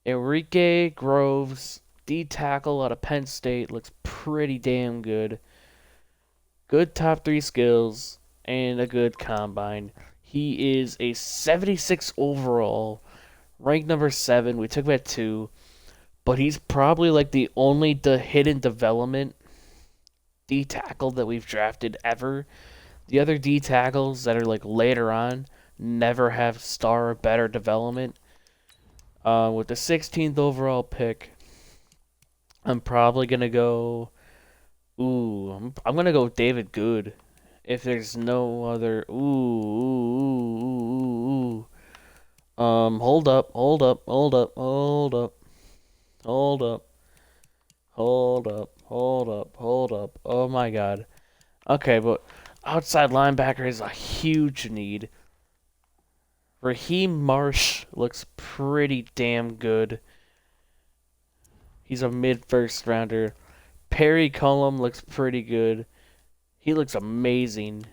Enrique Groves, D tackle out of Penn State. Looks pretty damn good. Good top 3 skills and a good combine. He is a 76 overall, ranked number 7. We took him at 2. But he's probably like the only hidden development D tackle that we've drafted ever. The other D tackles that are like later on never have star or better development. With the 16th overall pick, I'm probably gonna go. I'm gonna go David Good. If there's no other. Hold up. Oh my god. Okay, but outside linebacker is a huge need. Raheem Marsh looks pretty damn good. He's a mid-first rounder. Perry Cullum looks pretty good. He looks amazing.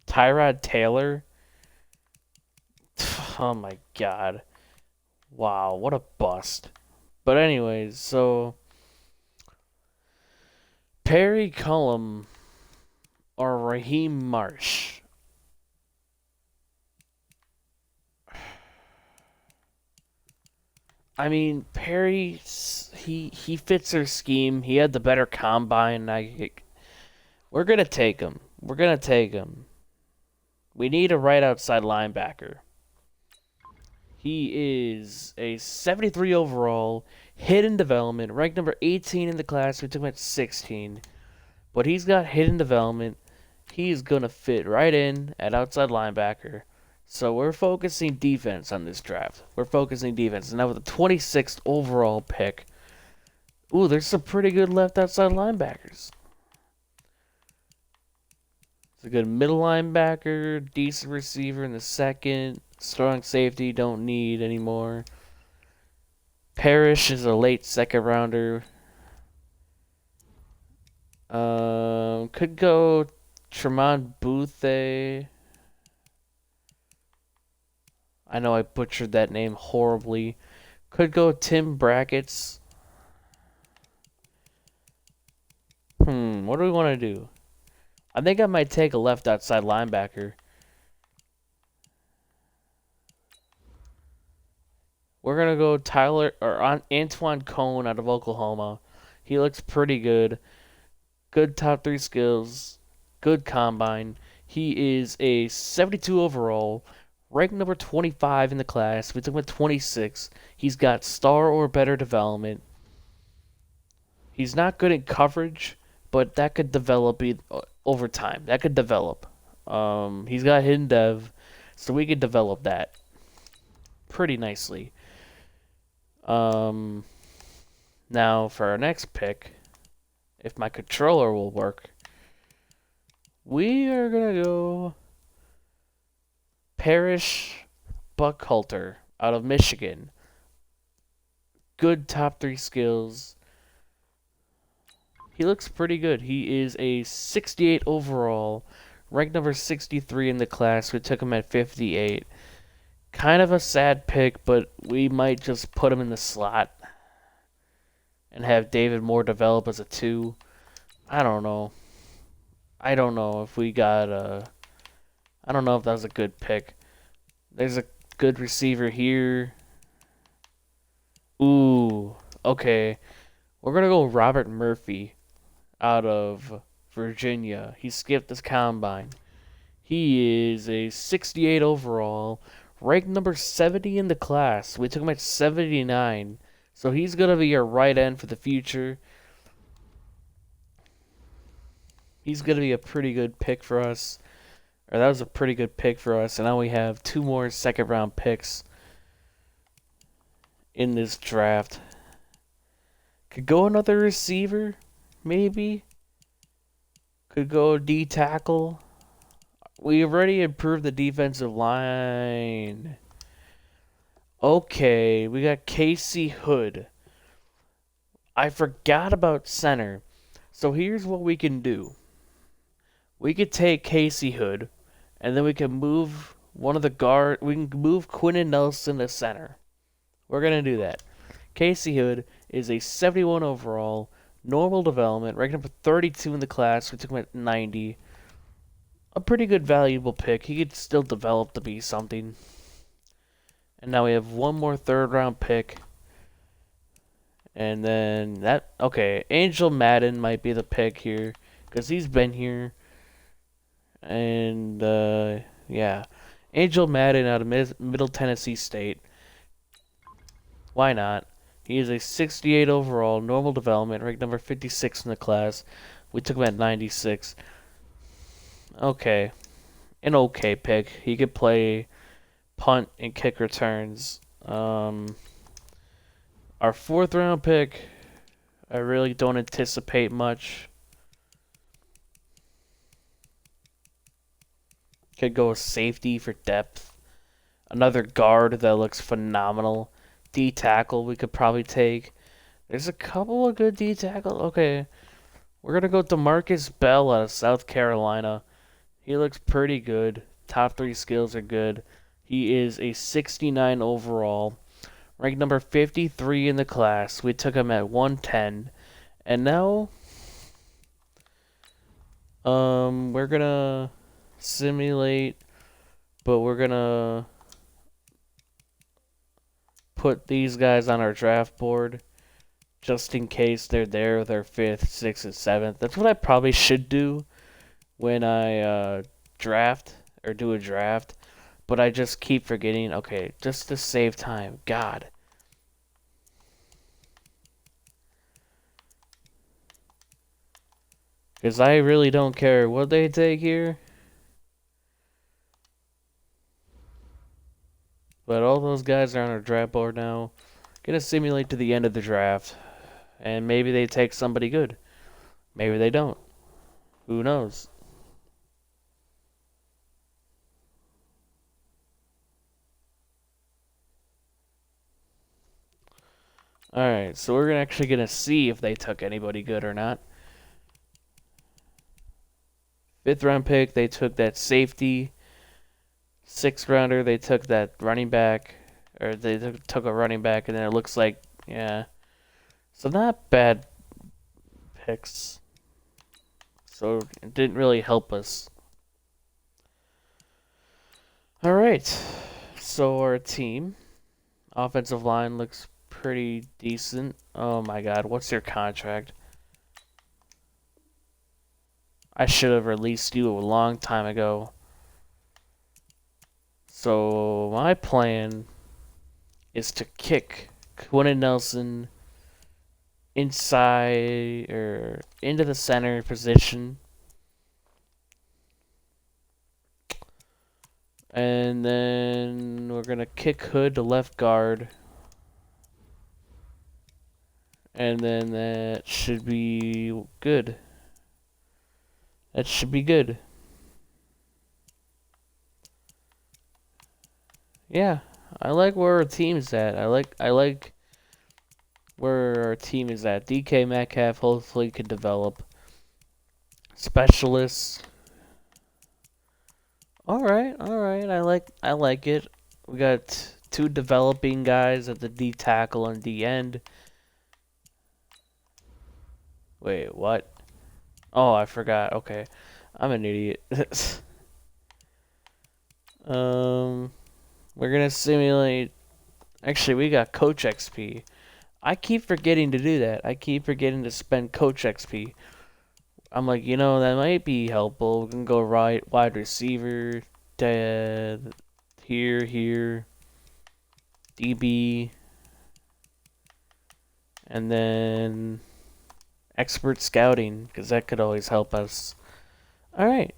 Tyrod Taylor. Oh my god. Wow, what a bust. But anyways, so Perry Cullum or Raheem Marsh. I mean, Perry, he fits their scheme. He had the better combine. We're gonna take him. We need a right outside linebacker. He is a 73 overall, hidden development, ranked number 18 in the class. We took him at 16. But he's got hidden development. He's going to fit right in at outside linebacker. So we're focusing defense on this draft. We're focusing defense. And now with the 26th overall pick, ooh, there's some pretty good left outside linebackers. It's a good middle linebacker, decent receiver in the second. Strong safety, don't need anymore. Parrish is a late second rounder. Could go Tremont Boothé. I know I butchered that name horribly. Could go Tim Brackett's. What do we want to do? I think I might take a left outside linebacker. We're going to go Antoine Cone out of Oklahoma. He looks pretty good. Good top 3 skills. Good combine. He is a 72 overall. Ranked number 25 in the class. We took him at 26. He's got star or better development. He's not good at coverage, but that could develop over time. That could develop. He's got hidden dev, so we could develop that pretty nicely. Um, Now for our next pick, if my controller will work, we are gonna go Parrish Buckhalter out of Michigan. Good top 3 skills. He looks pretty good. He is a 68 overall, ranked number 63 in the class. We took him at 58. Kind of a sad pick, but we might just put him in the slot and have David Moore develop as a 2. I don't know. I don't know if we got I don't know if that was a good pick. There's a good receiver here. Ooh, okay. We're gonna go Robert Murphy out of Virginia. He skipped his combine. He is a 68 overall, ranked number 70 in the class. We took him at 79. So he's going to be our right end for the future. He's going to be a pretty good pick for us. Or that was a pretty good pick for us. And now we have 2 more second round picks in this draft. Could go another receiver, maybe. Could go D tackle. We already improved the defensive line. Okay, we got Casey Hood. I forgot about center. So here's what we can do. We could take Casey Hood, and then we can move one of the guard. We can move Quentin Nelson to center. We're gonna do that. Casey Hood is a 71 overall, normal development, ranked number 32 in the class. We took him at 90. A pretty good, valuable pick. He could still develop to be something. And now we have one more 3rd round pick. And then that, okay, Angel Madden might be the pick here, because he's been here. And, yeah. Angel Madden out of Middle Tennessee State. Why not? He is a 68 overall, normal development, ranked number 56 in the class. We took him at 96. Okay. An okay pick. He could play punt and kick returns. Our 4th round pick, I really don't anticipate much. Could go with safety for depth. Another guard that looks phenomenal. D tackle we could probably take. There's a couple of good D tackle. Okay. We're going to go DeMarcus Bell out of South Carolina. He looks pretty good. Top 3 skills are good. He is a 69 overall, ranked number 53 in the class. We took him at 110. And now we're going to simulate, but we're going to put these guys on our draft board just in case they're there with their 5th, 6th, and 7th. That's what I probably should do when I draft or do a draft, but I just keep forgetting. Okay, just to save time. God. Because I really don't care what they take here. But all those guys are on our draft board now. Gonna simulate to the end of the draft. And maybe they take somebody good. Maybe they don't. Who knows? Alright, so we're actually gonna see if they took anybody good or not. 5th round pick, they took that safety. 6th rounder, they took that running back. Or they took a running back, and then it looks like, yeah. So not bad picks. So it didn't really help us. Alright, so our team. Offensive line looks pretty decent. Oh my god, what's your contract? I should have released you a long time ago. So my plan is to kick Quentin Nelson inside or into the center position. And then we're going to kick Hood to left guard. And then that should be good. That should be good. Yeah, I like where our team's at. I like where our team is at. DK Metcalf hopefully can develop. Specialists. All right. I like it. We got two developing guys at the D tackle and D end. Wait, what? Oh, I forgot. Okay. I'm an idiot. We're gonna simulate. Actually, we got Coach XP. I keep forgetting to do that. I keep forgetting to spend Coach XP. I'm like, that might be helpful. We can go right wide receiver, here, DB, and then expert scouting, because that could always help us. All right.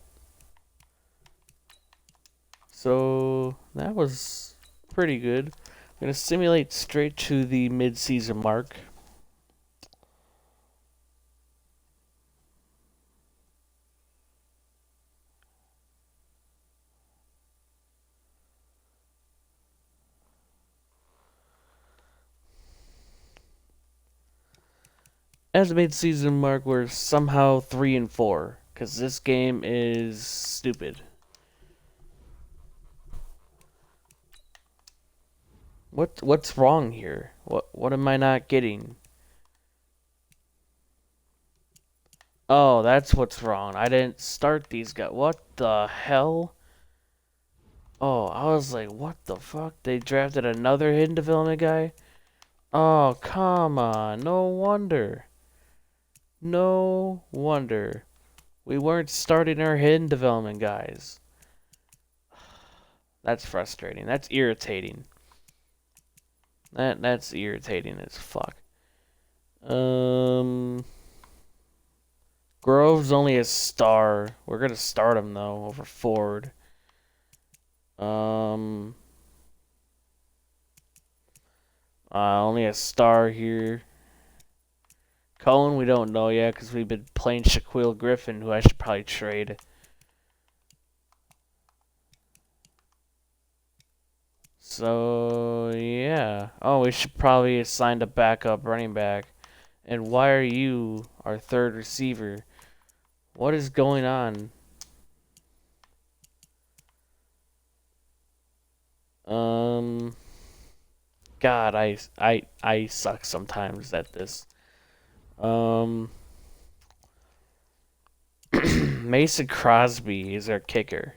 So that was pretty good. I'm going to simulate straight to the mid-season mark. As the mid-season mark, we're somehow 3-4, because this game is stupid. What's wrong here? What am I not getting? Oh, that's what's wrong. I didn't start these guys. What the hell? Oh, I was like, what the fuck? They drafted another hidden development guy? Oh, come on. No wonder. No wonder. We weren't starting our hidden development guys. That's frustrating. That's irritating. That's irritating as fuck. Grove's only a star. We're gonna start him though over Ford. Only a star here. Cohen, we don't know yet because we've been playing Shaquille Griffin, who I should probably trade. So, yeah. Oh, we should probably assign a backup running back. And why are you our third receiver? What is going on? God, I suck sometimes at this. Mason Crosby is our kicker.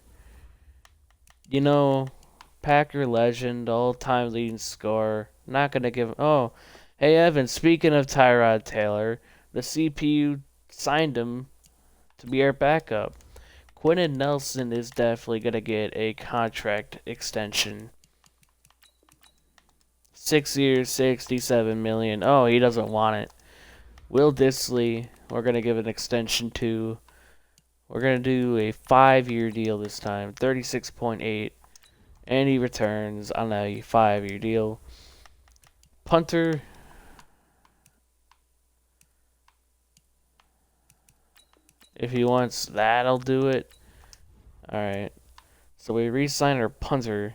Packer legend, all-time leading scorer. Not gonna give. Oh, hey Evan. Speaking of Tyrod Taylor, the CPU signed him to be our backup. Quentin Nelson is definitely gonna get a contract extension. 6 years, 67 million. Oh, he doesn't want it. Will Disley, we're gonna give an extension to. We're gonna do a 5-year deal this time, 36.8. And he returns on a 5-year deal. Punter. If he wants that, I'll do it. Alright. So we re-sign our punter.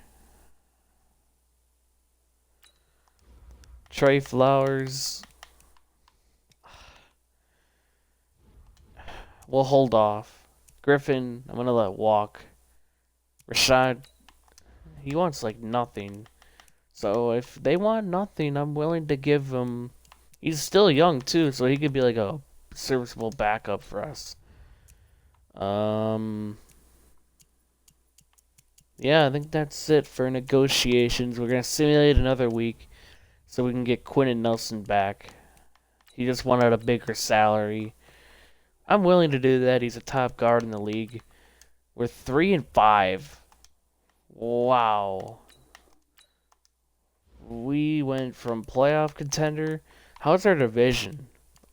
Trey Flowers. We'll hold off. Griffin, I'm going to let walk. Rashad, he wants like nothing. So if they want nothing, I'm willing to give him. He's still young too, so he could be like a serviceable backup for us. Yeah, I think that's it for negotiations. We're gonna simulate another week so we can get Quentin Nelson back. He just wanted a bigger salary. I'm willing to do that. He's a top guard in the league. We're 3-5. Wow. We went from playoff contender. How's our division?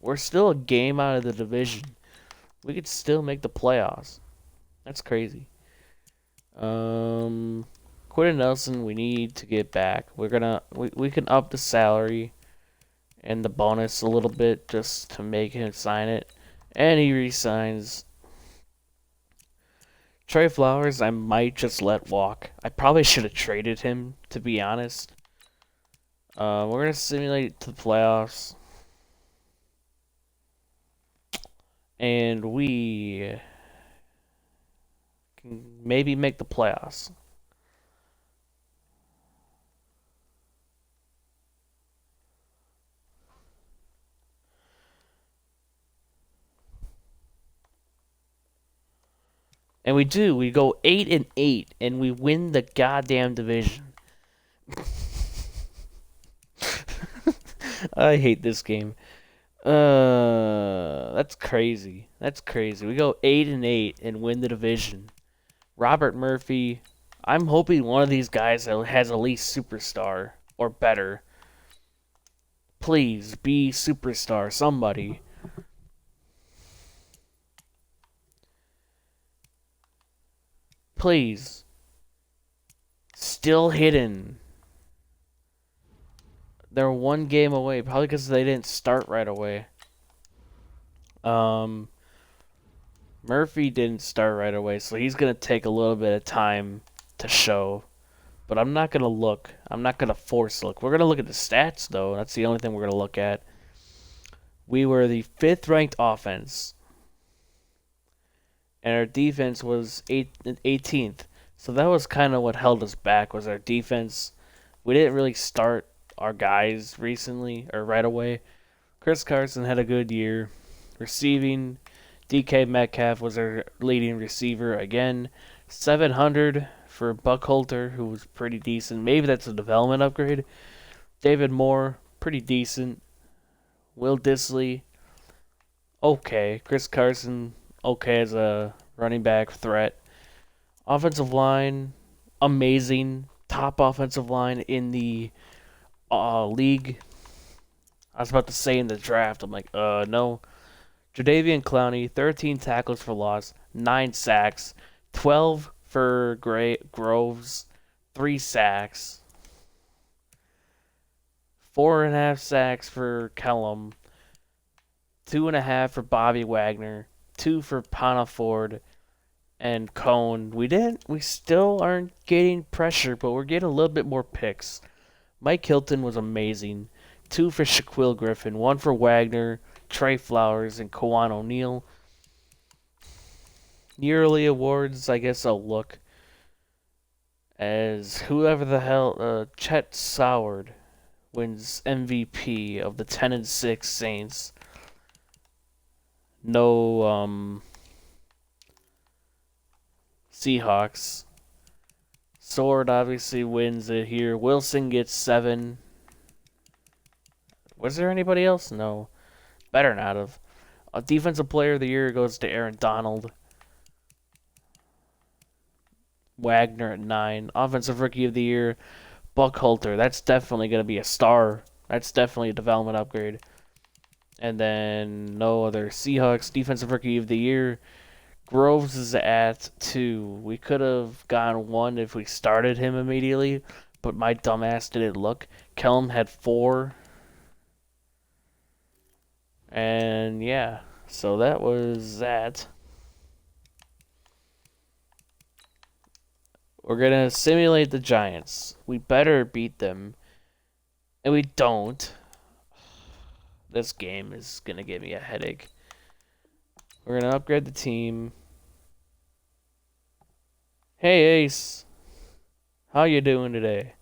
We're still a game out of the division. We could still make the playoffs. That's crazy. Quentin Nelson, we need to get back. We can up the salary and the bonus a little bit just to make him sign it. And he resigns. Trey Flowers, I might just let walk. I probably should have traded him, to be honest. We're going to simulate the playoffs. And we can maybe make the playoffs. And we do. We go 8-8, and we win the goddamn division. I hate this game. That's crazy. That's crazy. We go 8-8 and win the division. Robert Murphy. I'm hoping one of these guys has at least superstar or better. Please be superstar, somebody. Please. Still hidden. They're one game away, probably because they didn't start right away. Murphy didn't start right away, so he's going to take a little bit of time to show. But I'm not going to look. I'm not going to force look. We're going to look at the stats, though. That's the only thing we're going to look at. We were the 5th ranked offense. And our defense was 18th. So that was kind of what held us back, was our defense. We didn't really start our guys recently, or right away. Chris Carson had a good year. Receiving, DK Metcalf was our leading receiver again. 700 for Buckholter, who was pretty decent. Maybe that's a development upgrade. David Moore, pretty decent. Will Dissly, okay. Chris Carson, okay as a running back threat. Offensive line, amazing. Top offensive line in the league. I was about to say in the draft. I'm like, no. Jadeveon Clowney, 13 tackles for loss, 9 sacks, 12 for Groves, 3 sacks, 4.5 sacks for Kellum, 2.5 for Bobby Wagner, 2 for Ponaford and Cone. We still aren't getting pressure, but we're getting a little bit more picks. Mike Hilton was amazing. 2 for Shaquille Griffin, 1 for Wagner, Trey Flowers, and Kawan O'Neal. Yearly awards, I guess I'll look as whoever the hell, Chet Soward wins MVP of the 10-6 Saints. No, Seahawks. Sword obviously wins it here. Wilson gets 7. Was there anybody else? No. Better not have. Defensive Player of the Year goes to Aaron Donald. Wagner at 9. Offensive Rookie of the Year, Buckholter. That's definitely going to be a star. That's definitely a development upgrade. And then no other Seahawks. Defensive Rookie of the Year, Groves is at 2. We could have gone 1 if we started him immediately, but my dumbass didn't look. Kellum had 4. And yeah, so that was that. We're going to simulate the Giants. We better beat them. And we don't. This game is going to give me a headache. We're going to upgrade the team. Hey, Ace. How you doing today?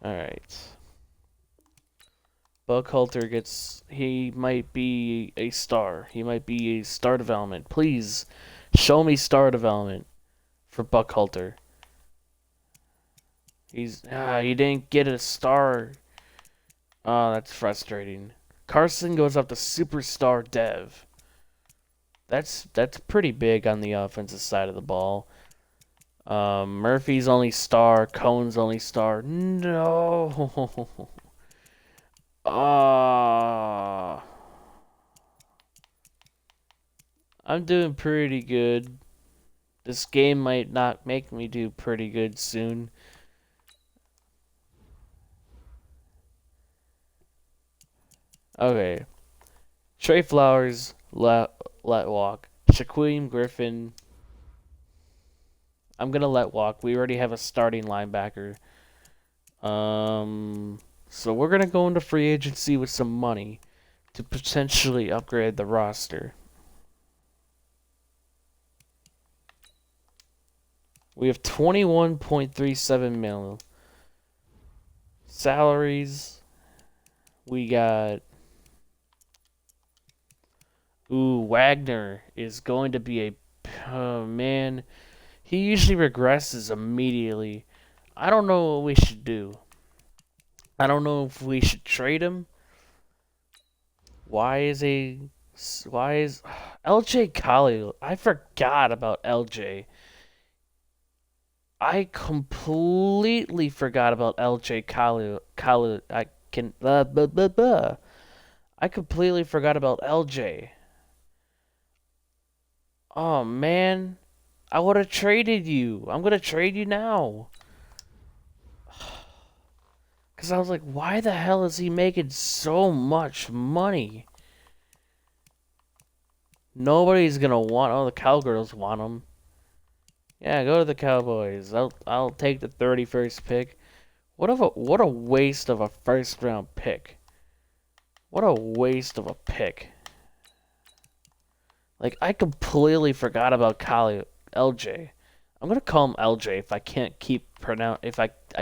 Alright. Buckholter gets... He might be a star. He might be a star development. Please, show me star development for Buckholter. He didn't get a star. Oh, that's frustrating. Carson goes up to superstar dev. That's pretty big on the offensive side of the ball. Murphy's only star, Cohen's only star. No. Ah. I'm doing pretty good. This game might not make me do pretty good soon. Okay. Trey Flowers, let walk. Shaquem Griffin, I'm gonna let walk. We already have a starting linebacker. So we're gonna go into free agency with some money to potentially upgrade the roster. We have 21.37 mil. Salaries. We got. Ooh, Wagner is going to be a. Oh, man. He usually regresses immediately. I don't know what we should do. I don't know if we should trade him. Why is LJ Collier? I forgot about LJ. I completely forgot about LJ Collier. I completely forgot about LJ. Oh man, I would have traded you. I'm gonna trade you now. Cause I was like, why the hell is he making so much money? Nobody's gonna want. Oh, the Cowgirls want him. Yeah, go to the Cowboys. I'll take the 31st pick. What a waste of a first round pick. What a waste of a pick. Like I completely forgot about LJ. I'm gonna call him LJ if I can't I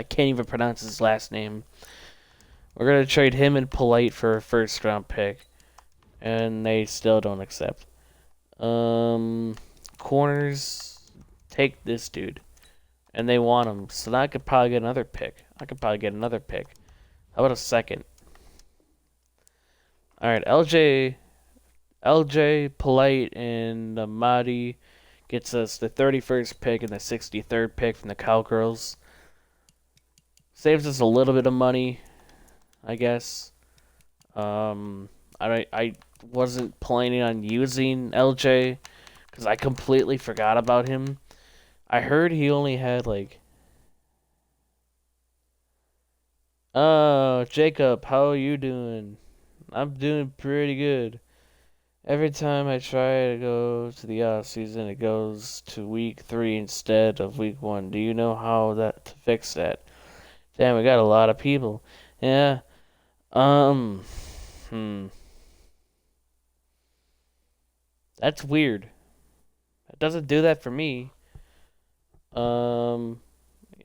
can't even pronounce his last name. We're gonna trade him and Polite for a first round pick. And they still don't accept. Corners, take this dude. And they want him, so now I could probably get another pick. How about a second? Alright, LJ, Polite, and Mahdi gets us the 31st pick and the 63rd pick from the Cowgirls. Saves us a little bit of money, I guess. I wasn't planning on using LJ because I completely forgot about him. I heard he only had like. Oh, Jacob, how are you doing? I'm doing pretty good. Every time I try to go to the off season, it goes to week 3 instead of week 1. Do you know how to fix that? Damn, we got a lot of people. Yeah. Hmm. That's weird. It doesn't do that for me.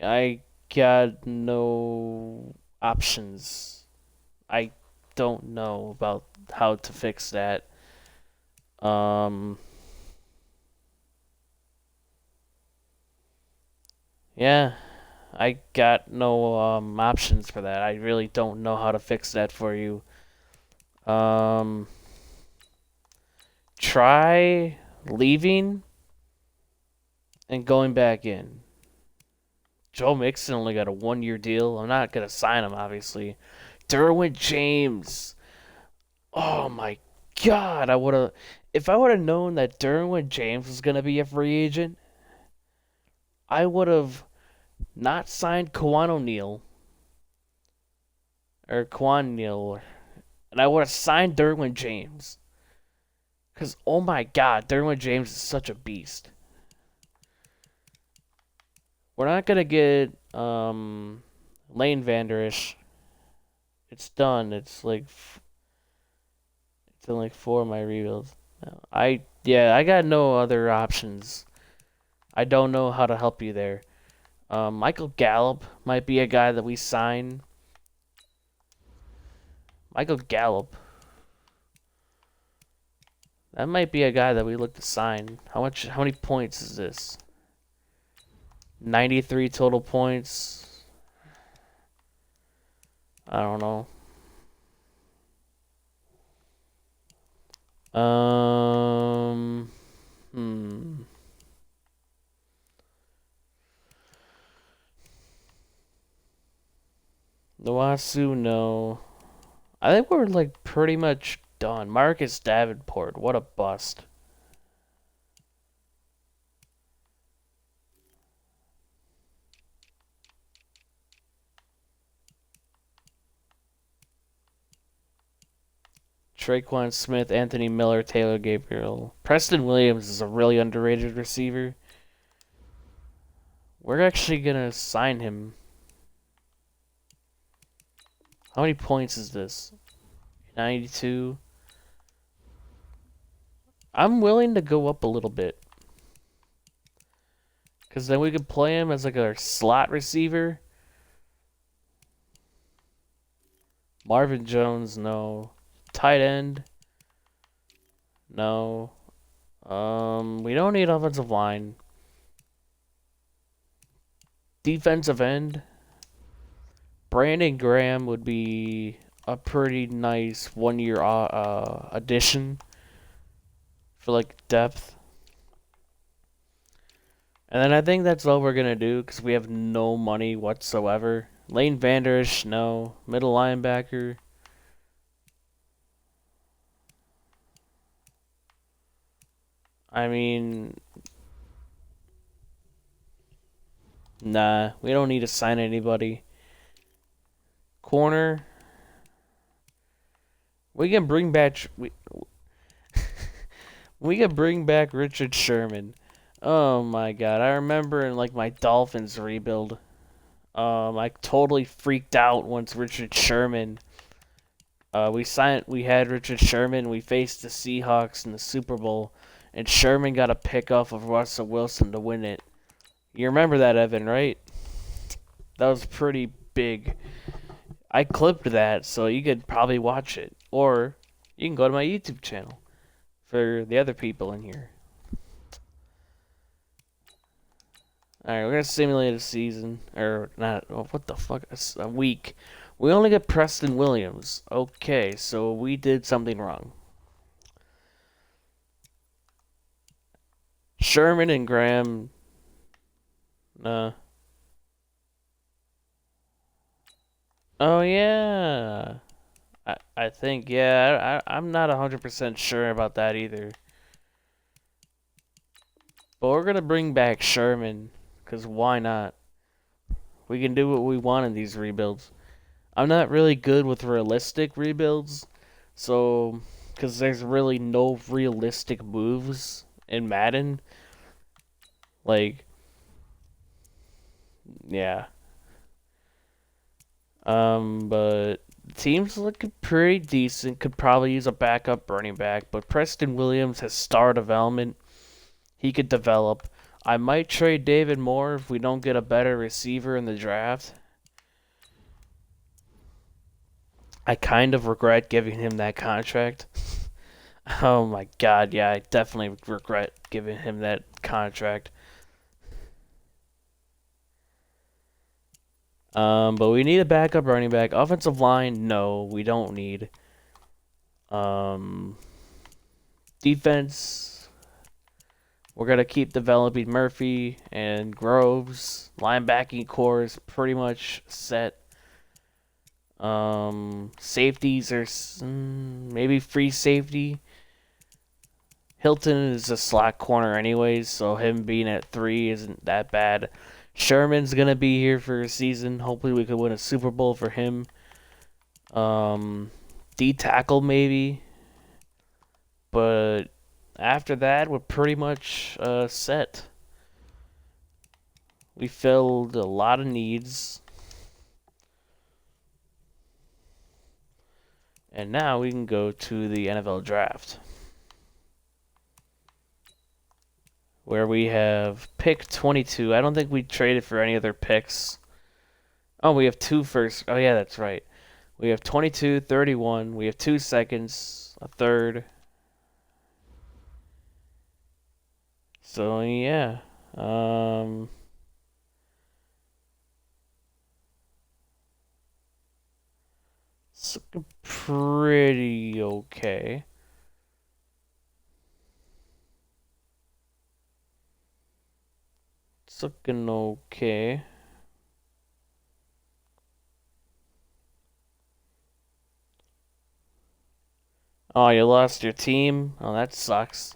I got no options. I don't know about how to fix that. Yeah, I got no options for that. I really don't know how to fix that for you. Try leaving and going back in. Joe Mixon only got a 1-year deal. I'm not gonna sign him, obviously. Derwin James. Oh my God! If I would have known that Derwin James was gonna be a free agent, I would have not signed Kwan Neal, and I would have signed Derwin James. Cause oh my God, Derwin James is such a beast. We're not gonna get Lane Vanderish. It's done. It's in like 4 of my rebuilds. No, I got no other options. I don't know how to help you there. Michael Gallup might be a guy that we sign. Michael Gallup. That might be a guy that we look to sign. How many points is this? 93 total points. I don't know. Um, hmm. Nawasu, no. I think we're like pretty much done. Marcus Davenport, what a bust. Traquan Smith, Anthony Miller, Taylor Gabriel. Preston Williams is a really underrated receiver. We're actually gonna sign him. How many points is this? 92. I'm willing to go up a little bit. Because then we could play him as like a slot receiver. Marvin Jones, no. Tight end, no. We don't need offensive line. Defensive end, Brandon Graham would be a pretty nice 1 year addition for like depth. And then I think that's all we're gonna do because we have no money whatsoever. Lane Vanderish, no. Middle linebacker. I mean, nah, we don't need to sign anybody. Corner, we can bring back we can bring back Richard Sherman. Oh my god, I remember in like my Dolphins rebuild, I totally freaked out once Richard Sherman. We had Richard Sherman. We faced the Seahawks in the Super Bowl, and Sherman got a pick off of Russell Wilson to win it. You remember that, Evan, right? That was pretty big. I clipped that, so you could probably watch it, or you can go to my YouTube channel for the other people in here. Alright, we're gonna simulate a season. Or not, oh, what the fuck? A week. We only get Preston Williams. Okay, so we did something wrong. Sherman and Graham. Oh, yeah. I think, yeah. I'm not 100% sure about that either. But we're gonna bring back Sherman. Because why not? We can do what we want in these rebuilds. I'm not really good with realistic rebuilds, so because there's really no realistic moves in Madden. Like, yeah. But teams looking pretty decent. Could probably use a backup running back, but Preston Williams has star development. He could develop. I might trade David Moore if we don't get a better receiver in the draft. I kind of regret giving him that contract. Oh my god, yeah, I definitely regret giving him that contract. But we need a backup running back. Offensive line, no, we don't need. Um, defense, we're gonna keep developing Murphy and Groves. Linebacking core is pretty much set. Safeties are maybe free safety. Hilton is a slot corner anyways, so him being at 3 isn't that bad. Sherman's gonna be here for a season. Hopefully we could win a Super Bowl for him. D tackle maybe. But after that we're pretty much set. We filled a lot of needs. And now we can go to the NFL draft, where we have pick 22. I don't think we traded for any other picks. Oh, we have 2 first. Oh, yeah, that's right. We have 22, 31. We have 2 seconds, a third. So, yeah. It's pretty okay. It's looking okay. Oh, you lost your team? Oh, that sucks.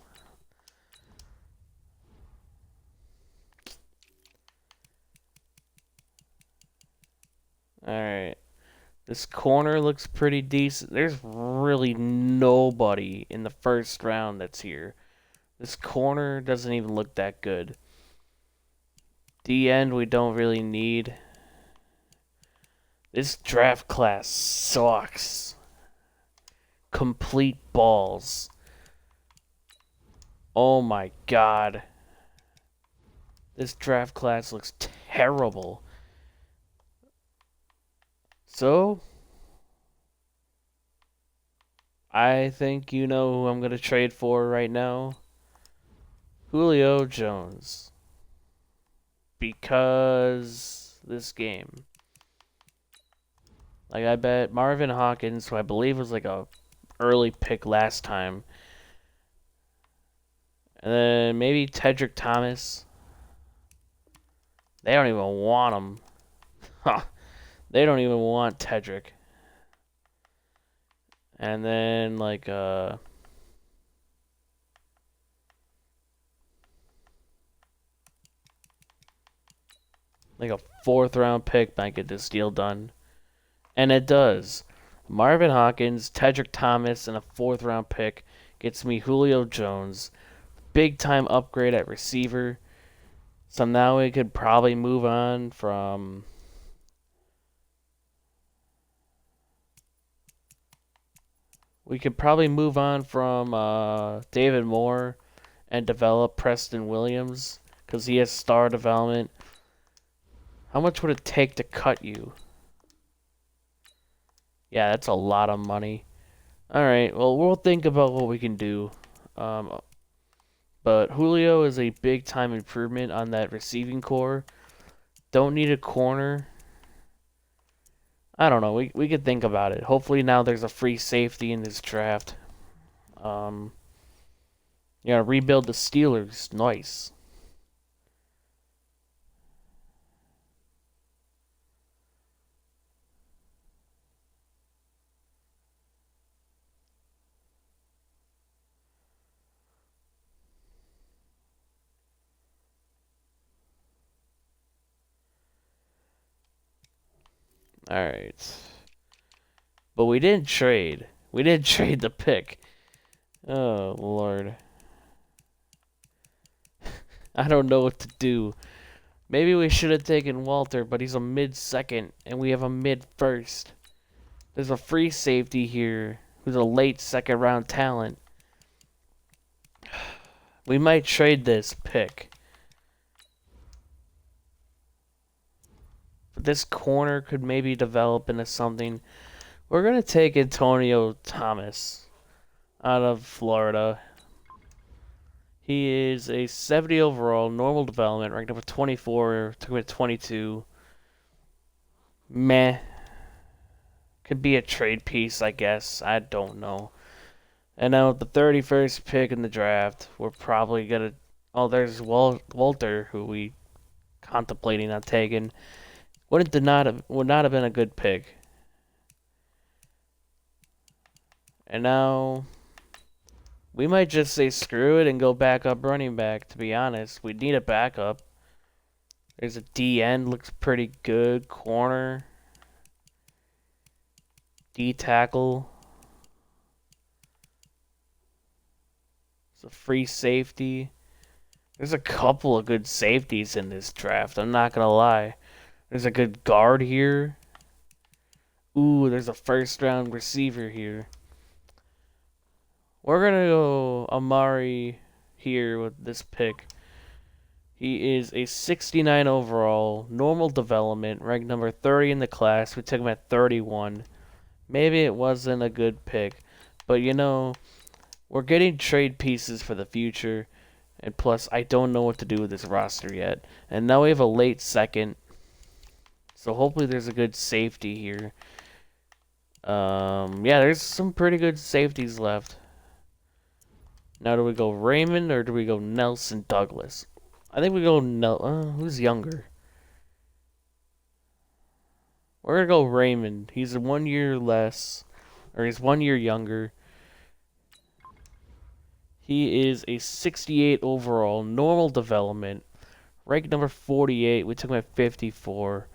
Alright. This corner looks pretty decent. There's really nobody in the first round that's here. This corner doesn't even look that good. D end we don't really need. This draft class sucks. Complete balls. Oh my god. This draft class looks terrible. So, I think you know who I'm going to trade for right now. Julio Jones. Because this game. Like, I bet Marvin Hawkins, who I believe was like a early pick last time. And then maybe Tedrick Thomas. They don't even want him. Huh. They don't even want Tedrick. And then like a 4th round pick might get this deal done. And it does. Marvin Hawkins, Tedrick Thomas, and a 4th round pick gets me Julio Jones. Big time upgrade at receiver. So now we could probably move on from David Moore and develop Preston Williams because he has star development. How much would it take to cut you? Yeah, that's a lot of money. Alright, well, we'll think about what we can do. But Julio is a big time improvement on that receiving core. Don't need a corner. I don't know. We could think about it. Hopefully now there's a free safety in this draft. Yeah, rebuild the Steelers. Nice. Alright. But we didn't trade. We didn't trade the pick. Oh, Lord. I don't know what to do. Maybe we should have taken Walter, but he's a mid-second, and we have a mid-first. There's a free safety here who's a late 2nd round talent. We might trade this pick. But this corner could maybe develop into something. We're going to take Antonio Thomas out of Florida. He is a 70 overall, normal development, ranked number 24, took him at 22. Meh. Could be a trade piece, I guess. I don't know. And now with the 31st pick in the draft, we're probably going to... Oh, there's Walter, who we contemplating on taking. Would not have been a good pick. And now... We might just say screw it and go back up running back, to be honest. We need a backup. There's a D end, looks pretty good. Corner. D tackle. It's a free safety. There's a couple of good safeties in this draft, I'm not going to lie. There's a good guard here. Ooh, there's a 1st round receiver here. We're going to go Amari here with this pick. He is a 69 overall, normal development, ranked number 30 in the class. We took him at 31. Maybe it wasn't a good pick, but you know, we're getting trade pieces for the future, and plus, I don't know what to do with this roster yet. And now we have a late 2nd, so hopefully there's a good safety here. Yeah, there's some pretty good safeties left. Now, do we go Raymond or do we go Nelson Douglas? I think we go no. Who's younger? We're gonna go Raymond. He's 1 year less, or he's 1 year younger. He is a 68 overall, normal development, rank number 48. We took him at 54.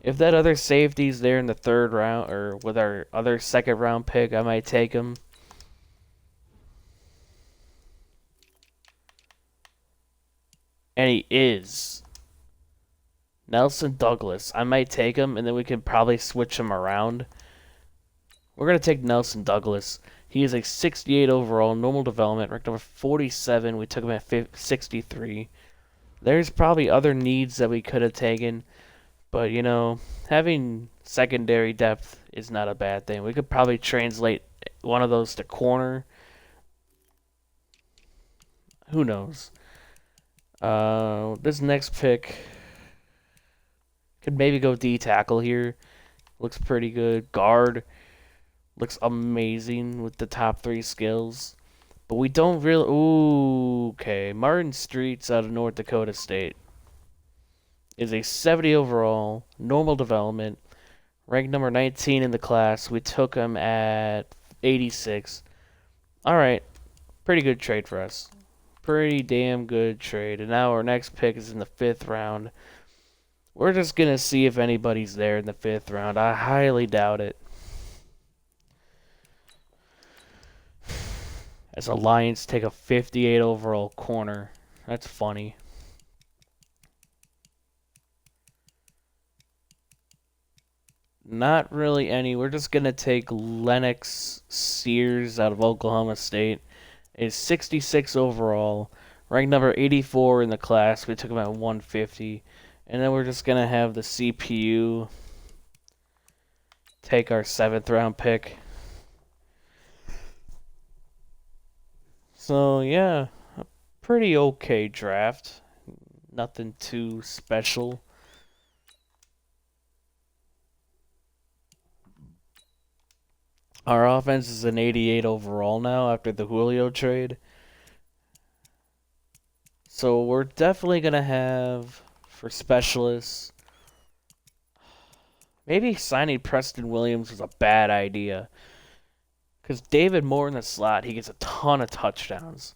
If that other safety's there in the third round, or with our other second round pick, I might take him. And he is. Nelson Douglas. I might take him, and then we can probably switch him around. We're going to take Nelson Douglas. He is a 68 overall, normal development, ranked number 47. We took him at 63. There's probably other needs that we could have taken, but, you know, having secondary depth is not a bad thing. We could probably translate one of those to corner. Who knows? This next pick could maybe go D tackle here. Looks pretty good. Guard looks amazing with the top 3 skills. But we don't really... Ooh, okay. Martin Streets out of North Dakota State is a 70 overall, normal development, ranked number 19 in the class. We took him at 86. Alright, pretty good trade for us. Pretty damn good trade. And now our next pick is in the 5th round. We're just going to see if anybody's there in the 5th round. I highly doubt it. As the Lions take a 58 overall corner. That's funny. Not really any. We're just going to take Lennox Sears out of Oklahoma State. Is 66 overall, ranked number 84 in the class. We took him at 150. And then we're just going to have the CPU take our 7th round pick. So, yeah, a pretty okay draft. Nothing too special. Our offense is an 88 overall now after the Julio trade. So we're definitely going to have, for specialists, maybe signing Preston Williams was a bad idea. Because David Moore in the slot, he gets a ton of touchdowns.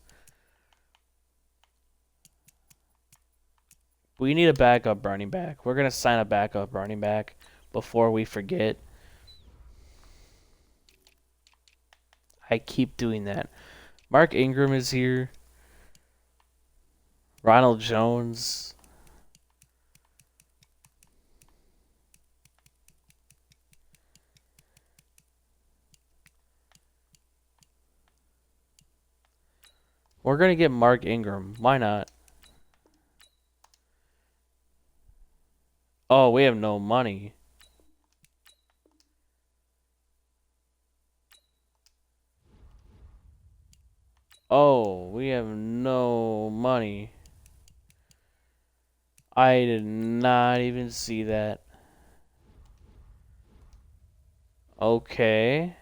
We need a backup running back. We're going to sign a backup running back before we forget. I keep doing that. Mark Ingram is here. Ronald Jones. We're going to get Mark Ingram. Why not? Oh, we have no money. Oh, we have no money. I did not even see that. Okay.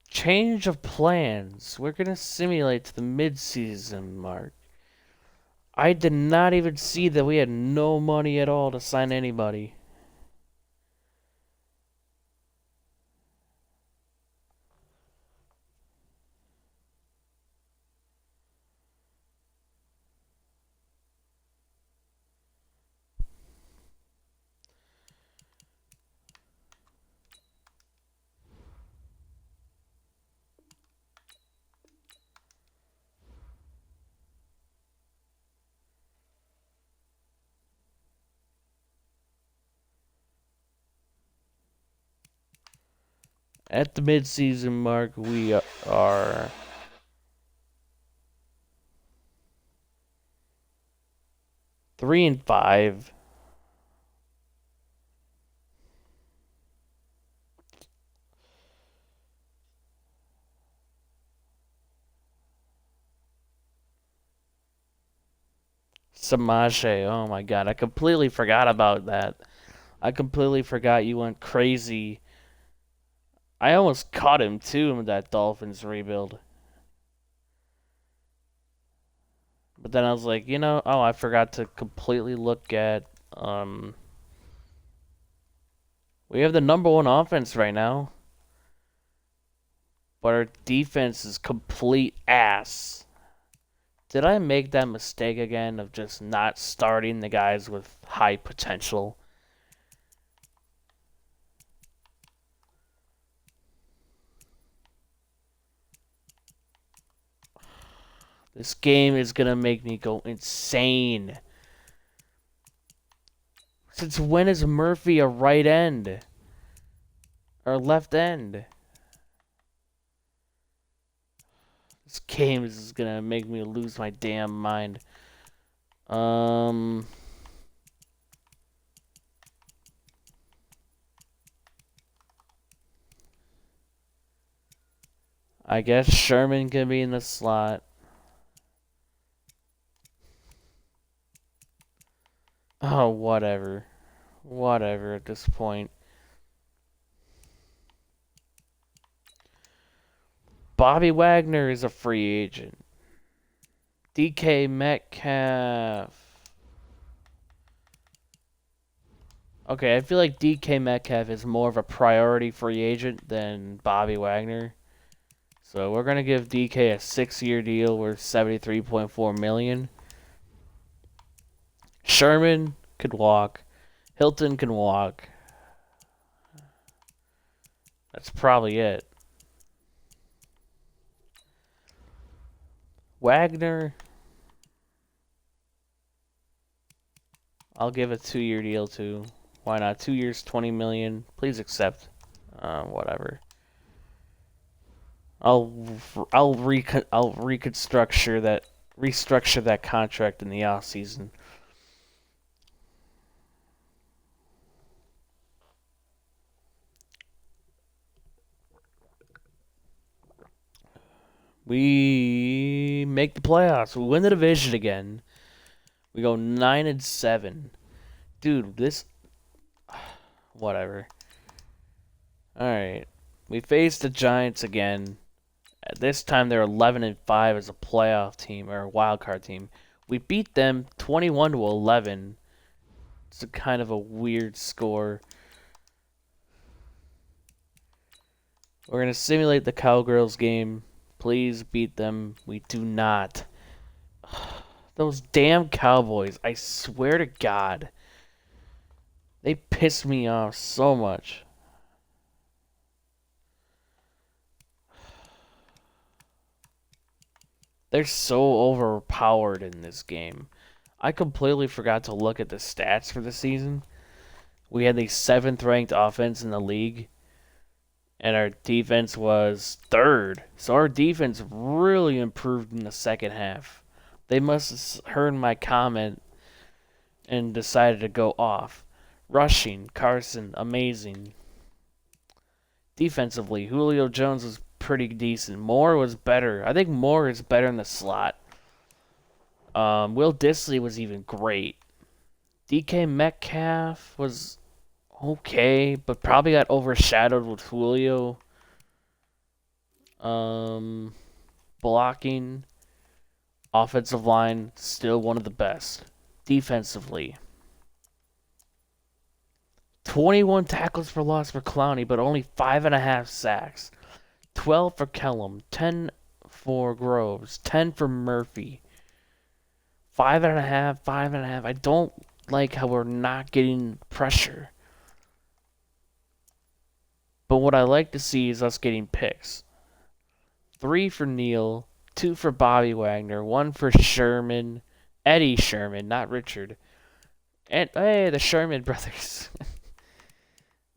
Change of plans. We're going to simulate to the mid-season mark. I did not even see that we had no money at all to sign anybody. At the mid-season mark, we are 3-5. Samaje, oh my god, I completely forgot about that. I completely forgot you went crazy. I almost caught him too in that Dolphins rebuild. But then I was like, oh, I forgot to completely look at we have the number one offense right now, but our defense is complete ass. Did I make that mistake again of just not starting the guys with high potential? This game is going to make me go insane. Since when is Murphy a right end? Or left end? This game is going to make me lose my damn mind. I guess Sherman can be in the slot. Oh, whatever. Whatever at this point. Bobby Wagner is a free agent. DK Metcalf. Okay, I feel like DK Metcalf is more of a priority free agent than Bobby Wagner. So we're going to give DK a 6-year deal worth $73.4 million. Sherman could walk. Hilton can walk. That's probably it. Wagner, I'll give a 2-year deal to. Why not? 2 years, $20 million. Please accept. Whatever. I'll restructure that contract in the off season. We make the playoffs. We win the division again. We go 9-7. Dude, this whatever. All right. We face the Giants again. At this time they're 11-5 as a playoff team or a wild card team. We beat them 21-11. It's a kind of a weird score. We're going to simulate the Cowgirls game. Please beat them. We do not. Those damn Cowboys, I swear to God. They piss me off so much. They're so overpowered in this game. I completely forgot to look at the stats for the season. We had the 7th ranked offense in the league. And our defense was 3rd. So our defense really improved in the second half. They must have heard my comment and decided to go off. Rushing, Carson, amazing. Defensively, Julio Jones was pretty decent. Moore was better. I think Moore is better in the slot. Will Dissly was even great. DK Metcalf was okay, but probably got overshadowed with Julio. Blocking, offensive line, still one of the best. Defensively, 21 tackles for loss for Clowney, but only 5.5 sacks. 12 for Kellum, 10 for Groves, 10 for Murphy. 5.5, 5.5. I don't like how we're not getting pressure. But what I like to see is us getting picks. 3 for Neal, 2 for Bobby Wagner, 1 for Sherman, Eddie Sherman, not Richard. And hey, the Sherman brothers.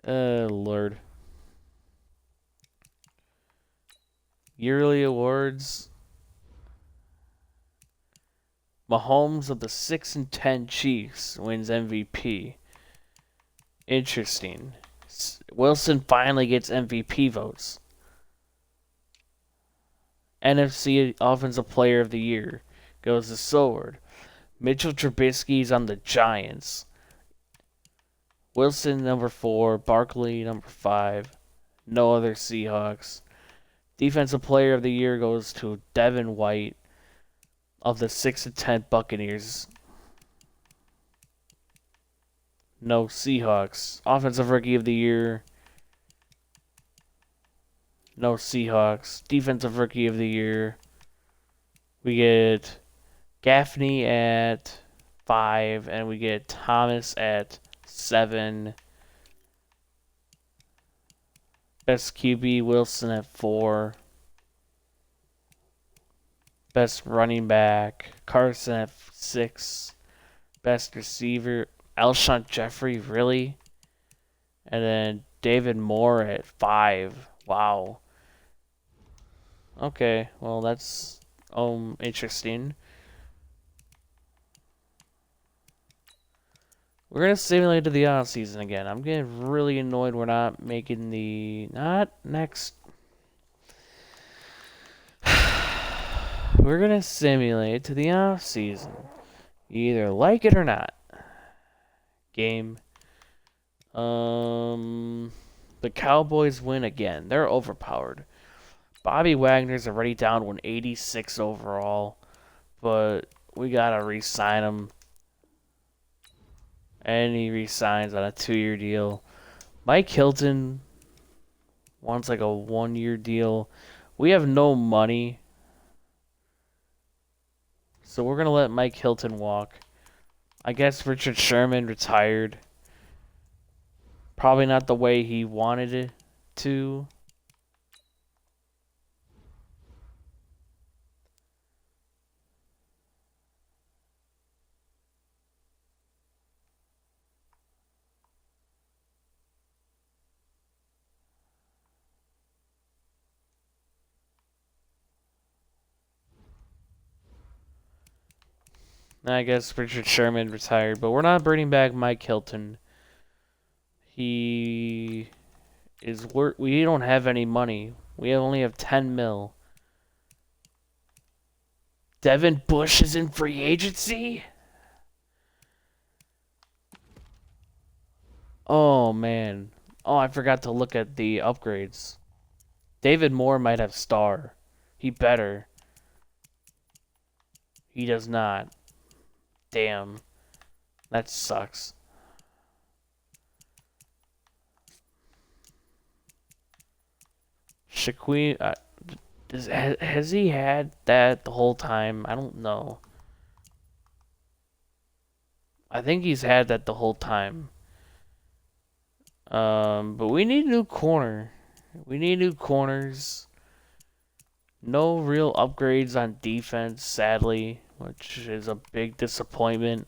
Lord. Yearly awards. Mahomes of the 6-10 Chiefs wins MVP. Interesting. Wilson finally gets MVP votes. NFC Offensive Player of the Year goes to Soward. Mitchell Trubisky's on the Giants. Wilson, number 4. Barkley, number 5. No other Seahawks. Defensive Player of the Year goes to Devin White. of the 6-10 Buccaneers. No Seahawks. Offensive Rookie of the Year. No Seahawks. Defensive Rookie of the Year. We get Gaffney at 5, and we get Thomas at 7. Best QB, Wilson at 4. Best running back, Carson at 6. Best receiver, Alshon Jeffrey, really? And then David Moore at 5. Wow. Okay, well that's interesting. We're gonna simulate to the off season again. I'm getting really annoyed we're not making not next. We're gonna simulate to the off season. You either like it or not. Game. The Cowboys win again. They're overpowered. Bobby Wagner's already down 186 overall, but we gotta re-sign him. And he re-signs on a 2-year deal. Mike Hilton wants like a 1-year deal. We have no money, so we're gonna let Mike Hilton walk. I guess Richard Sherman retired. Probably not the way he wanted it to. I guess Richard Sherman retired, but we're not bringing back Mike Hilton. We don't have any money. We only have 10 mil. Devin Bush is in free agency? Oh, man. Oh, I forgot to look at the upgrades. David Moore might have star. He better. He does not. Damn. That sucks. Shaquille, has he had that the whole time? I don't know. I think he's had that the whole time. But we need a new corner. We need new corners. No real upgrades on defense, sadly, which is a big disappointment.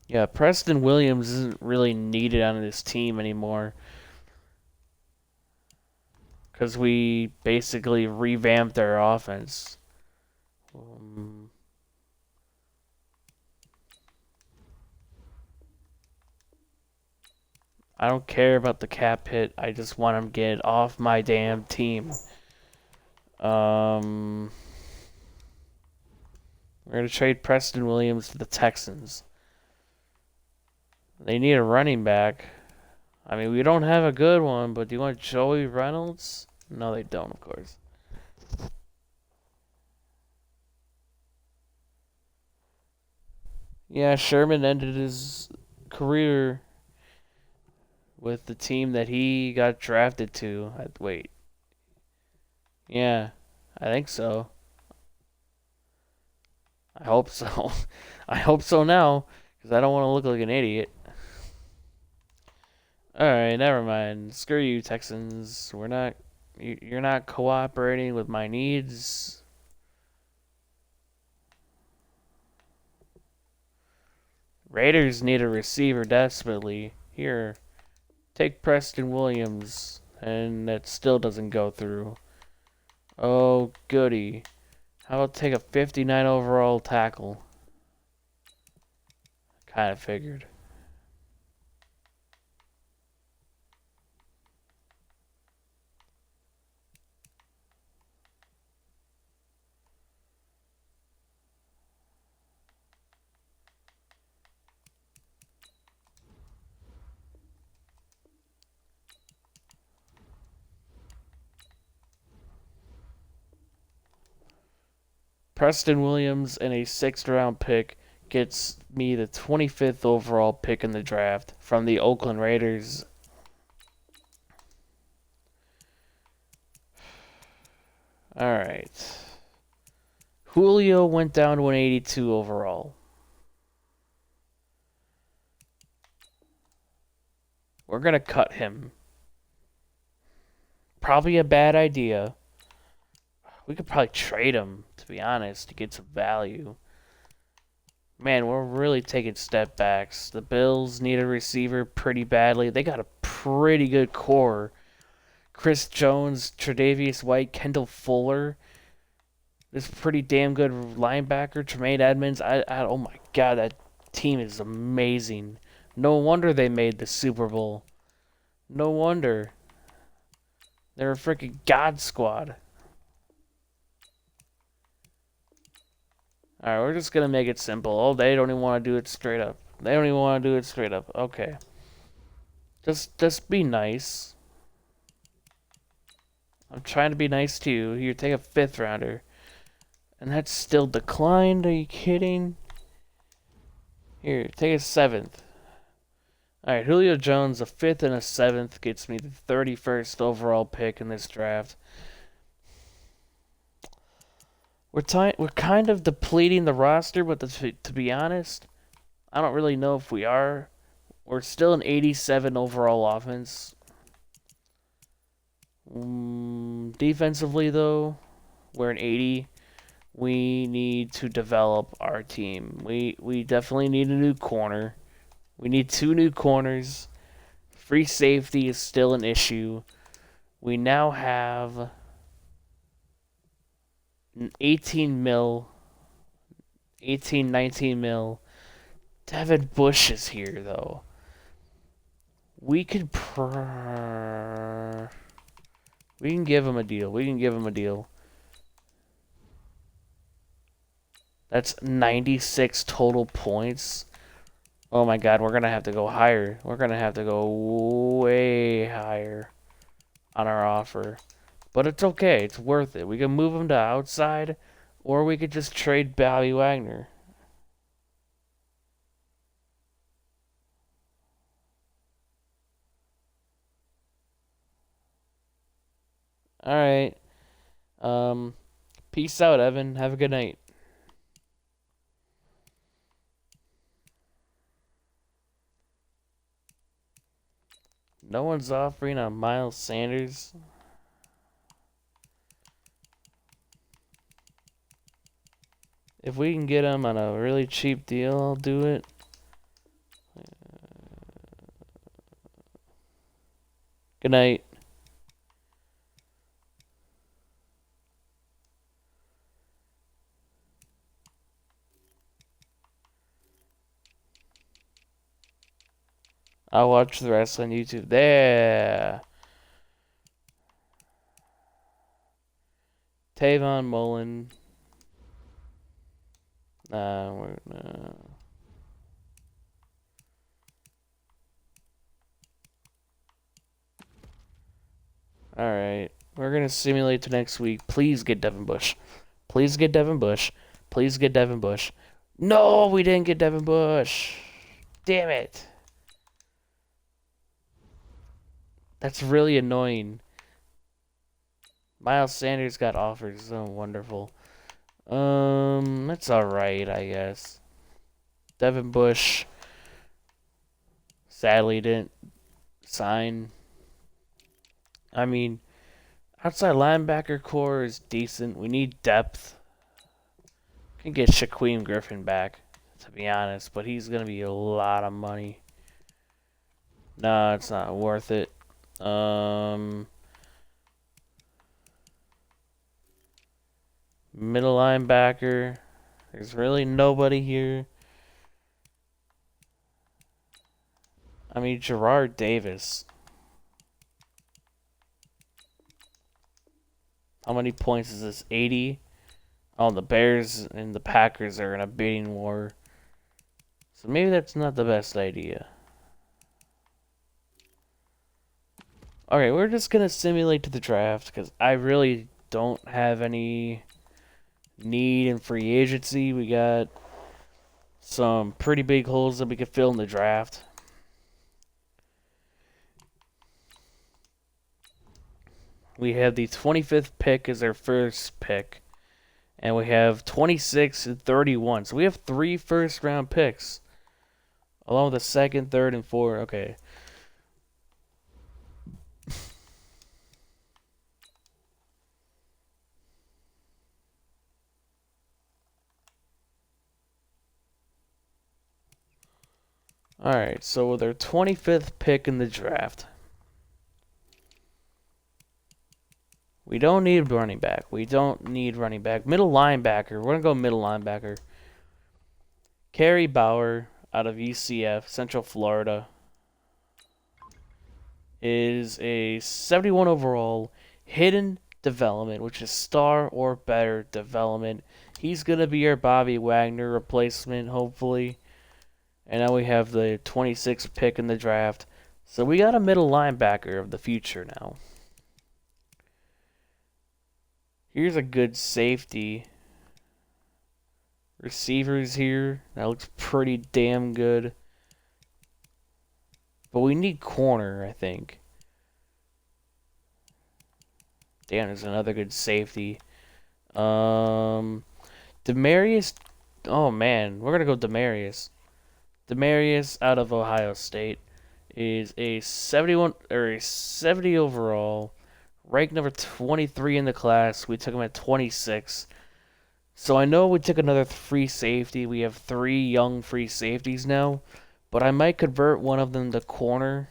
Yeah, Preston Williams isn't really needed on this team anymore. Because we basically revamped our offense. I don't care about the cap hit. I just want him to get off my damn team. We're going to trade Preston Williams to the Texans. They need a running back. I mean, we don't have a good one, but do you want Joey Reynolds? No, they don't, of course. Yeah, Sherman ended his career with the team that he got drafted to. Wait. Yeah, I think so. I hope so. I hope so now, because I don't want to look like an idiot. Alright, never mind. Screw you, Texans. You're not cooperating with my needs. Raiders need a receiver desperately. Here, take Preston Williams. And that still doesn't go through. Oh, goody. How about take a 59 overall tackle? Kind of figured. Preston Williams and a 6th round pick gets me the 25th overall pick in the draft from the Oakland Raiders. All right. Julio went down to 182 overall. We're going to cut him. Probably a bad idea. We could probably trade him, to be honest, to get some value. Man, we're really taking step backs. The Bills need a receiver pretty badly. They got a pretty good core. Chris Jones, Tre'Davious White, Kendall Fuller. This pretty damn good linebacker, Tremaine Edmonds. Oh my god, that team is amazing. No wonder they made the Super Bowl. No wonder. They're a freaking god squad. Alright, we're just gonna make it simple. Oh, they don't even want to do it straight up. They don't even want to do it straight up. Okay. Just be nice. I'm trying to be nice to you. Here, take a 5th rounder. And that's still declined. Are you kidding? Here, take a 7th. Alright, Julio Jones, a 5th and a 7th gets me the 31st overall pick in this draft. We're kind of depleting the roster, but to be honest, I don't really know if we are. We're still an 87 overall offense. Defensively, though, we're an 80. We need to develop our team. We definitely need a new corner. We need 2 new corners. Free safety is still an issue. We now have 18 mil, 19 mil. Devin Bush is here, though. We can give him a deal. That's 96 total points. Oh my god, we're going to have to go higher. We're going to have to go way higher on our offer. But it's okay. It's worth it. We can move him to outside, or we could just trade Bobby Wagner. Alright. Peace out, Evan. Have a good night. No one's offering on Miles Sanders. If we can get him on a really cheap deal, I'll do it. Good night. I'll watch the rest on YouTube. There. Tavon Mullen. Nah. Alright. We're going to simulate to next week. Please get Devin Bush. Please get Devin Bush. Please get Devin Bush. No, we didn't get Devin Bush. Damn it. That's really annoying. Miles Sanders got offered. So wonderful. That's alright, I guess. Devin Bush sadly didn't sign. I mean, outside linebacker core is decent. We need depth. Can get Shaquem Griffin back, to be honest, but he's gonna be a lot of money. No, it's not worth it. Middle linebacker. There's really nobody here. I mean, Gerard Davis. How many points is this? 80? Oh, the Bears and the Packers are in a bidding war. So maybe that's not the best idea. Alright, we're just going to simulate to the draft because I really don't have any need in free agency. We got some pretty big holes that we could fill in the draft. We have the 25th pick as our first pick. And we have 26 and 31. So we have 3 first-round picks. Along with the second, third, and fourth. Okay. Alright, so with our 25th pick in the draft, we don't need running back. Middle linebacker. We're going to go middle linebacker. Kerry Bauer out of UCF, Central Florida, is a 71 overall hidden development, which is star or better development. He's going to be our Bobby Wagner replacement, hopefully. And now we have the 26th pick in the draft. So we got a middle linebacker of the future now. Here's a good safety. Receivers here. That looks pretty damn good. But we need corner, I think. Damn, there's another good safety. Demarius. Oh, man. We're going to go Demarius. Demarius out of Ohio State is a 71 or a 70 overall, ranked number 23 in the class. We took him at 26. So I know we took another free safety. We have 3 young free safeties now, but I might convert one of them to corner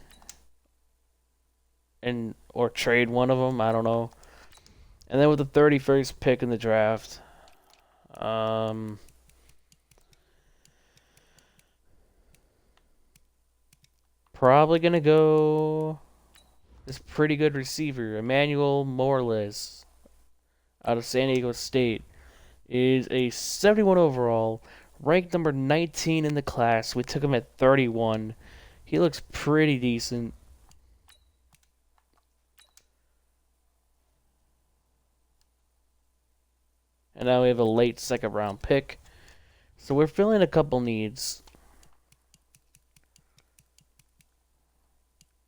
and or trade one of them. I don't know. And then with the 31st pick in the draft, probably gonna go this pretty good receiver, Emmanuel Morales, out of San Diego State, is a 71 overall, ranked number 19 in the class. We took him at 31. He looks pretty decent. And now we have a late second round pick. So we're filling a couple needs.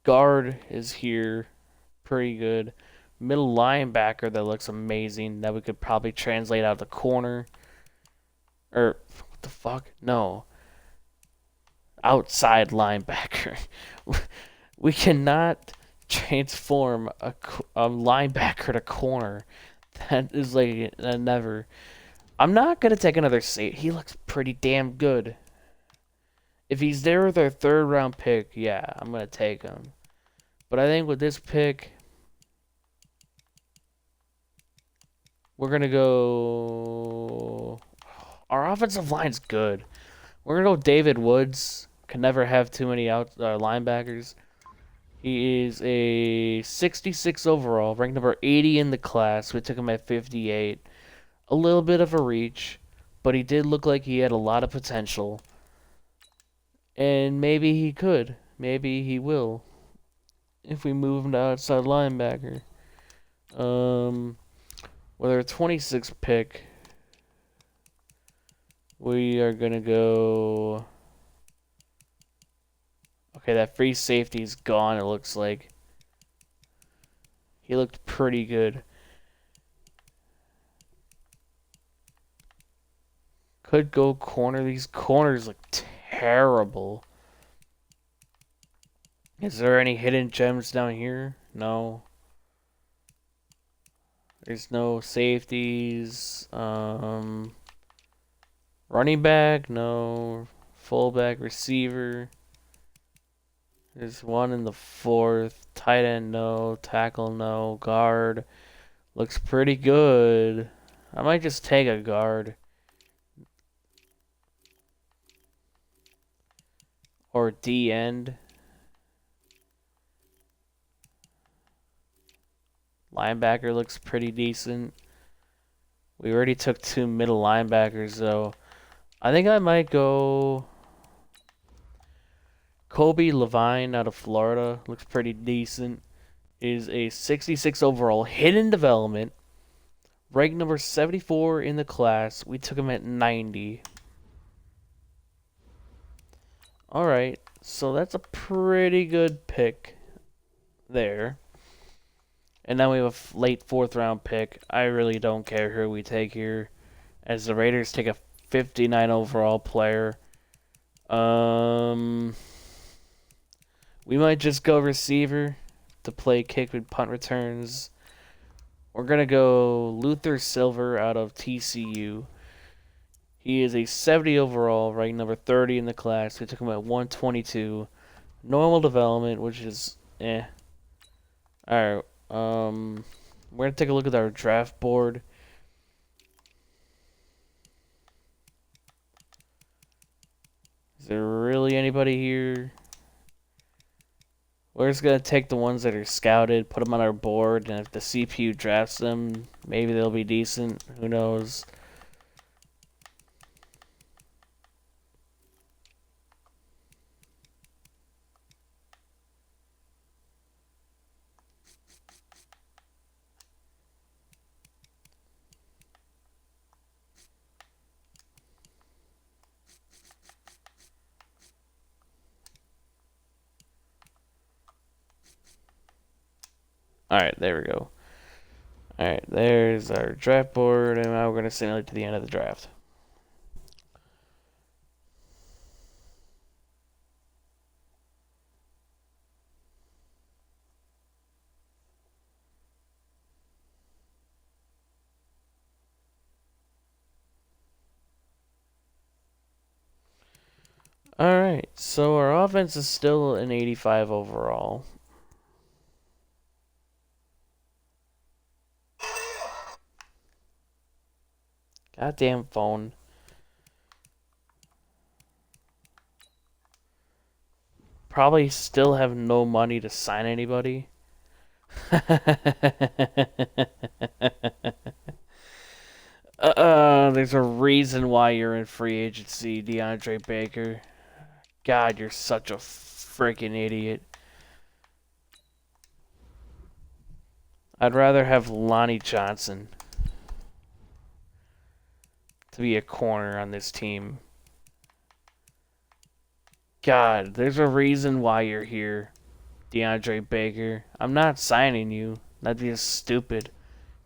Guard is here. Pretty good. Middle linebacker that looks amazing. That we could probably translate out the corner. Or, what the fuck? No. Outside linebacker. We cannot transform a linebacker to corner. That is like never. I'm not going to take another safety. He looks pretty damn good. If he's there with our 3rd round pick, yeah, I'm going to take him. But I think with this pick, we're going to go... Our offensive line's good. We're going to go David Woods. Can never have too many linebackers. He is a 66 overall, ranked number 80 in the class. We took him at 58. A little bit of a reach, but he did look like he had a lot of potential. And maybe he could. Maybe he will. If we move him to outside linebacker. With our 26th pick, we are going to go... Okay, that free safety's gone, it looks like. He looked pretty good. Could go corner. These corners look terrible. Is there any hidden gems down here? No. There's no safeties. Running back? No. Fullback, receiver. There's one in the 4th. Tight end, no. Tackle, no. Guard. Looks pretty good. I might just take a guard. Or D end. Linebacker looks pretty decent. We already took 2 middle linebackers, though. I think I might go... Kobe Levine out of Florida. Looks pretty decent. Is a 66 overall hidden development. Ranked number 74 in the class. We took him at 90. Alright, so that's a pretty good pick there. And now we have a late 4th round pick. I really don't care who we take here, as the Raiders take a 59 overall player. We might just go receiver to play kick and punt returns. We're going to go Luther Silver out of TCU. He is a 70 overall, ranked number 30 in the class. We took him at 122. Normal development, which is eh. Alright, we're going to take a look at our draft board. Is there really anybody here? We're just going to take the ones that are scouted, put them on our board, and if the CPU drafts them, maybe they'll be decent. Who knows? Alright, there we go. Alright, there's our draft board, and now we're going to simulate to the end of the draft. Alright, so our offense is still an 85 overall. Goddamn phone. Probably still have no money to sign anybody. There's a reason why you're in free agency, DeAndre Baker. God, you're such a freaking idiot. I'd rather have Lonnie Johnson to be a corner on this team. God, there's a reason why you're here, DeAndre Baker. I'm not signing you. That'd be stupid.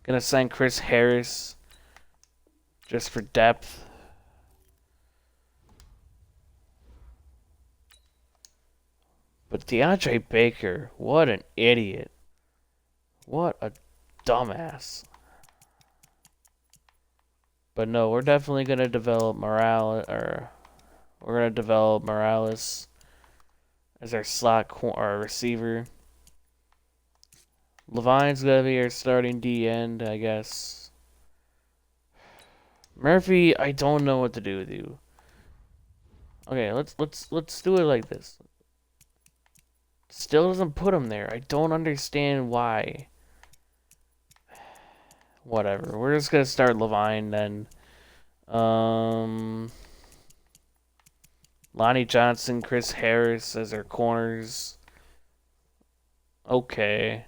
Gonna sign Chris Harris just for depth. But DeAndre Baker, what an idiot. What a dumbass. But no, we're definitely gonna develop Morales, as our slot or receiver. Levine's gonna be our starting D end, I guess. Murphy, I don't know what to do with you. Okay, let's do it like this. Still doesn't put him there. I don't understand why. Whatever. We're just gonna start Levine then. Lonnie Johnson, Chris Harris as our corners. Okay.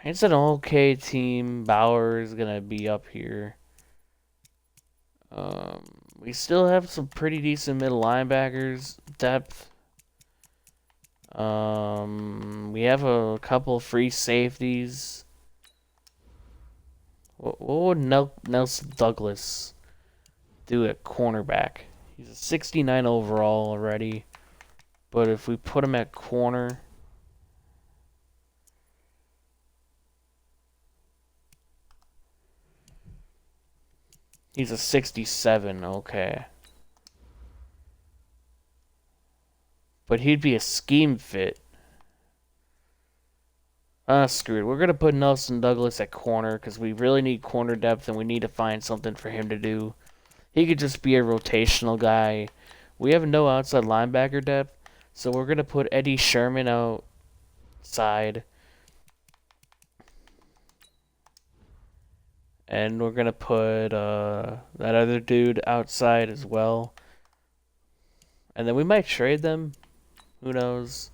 It's an okay team. Bauer is gonna be up here. We still have some pretty decent middle linebackers depth. We have a couple free safeties. What would Nelson Douglas do at cornerback? He's a 69 overall already. But if we put him at corner, he's a 67, okay. But he'd be a scheme fit. Screw it. We're going to put Nelson Douglas at corner because we really need corner depth and we need to find something for him to do. He could just be a rotational guy. We have no outside linebacker depth, so we're going to put Eddie Sherman outside. And we're going to put that other dude outside as well. And then we might trade them. Who knows?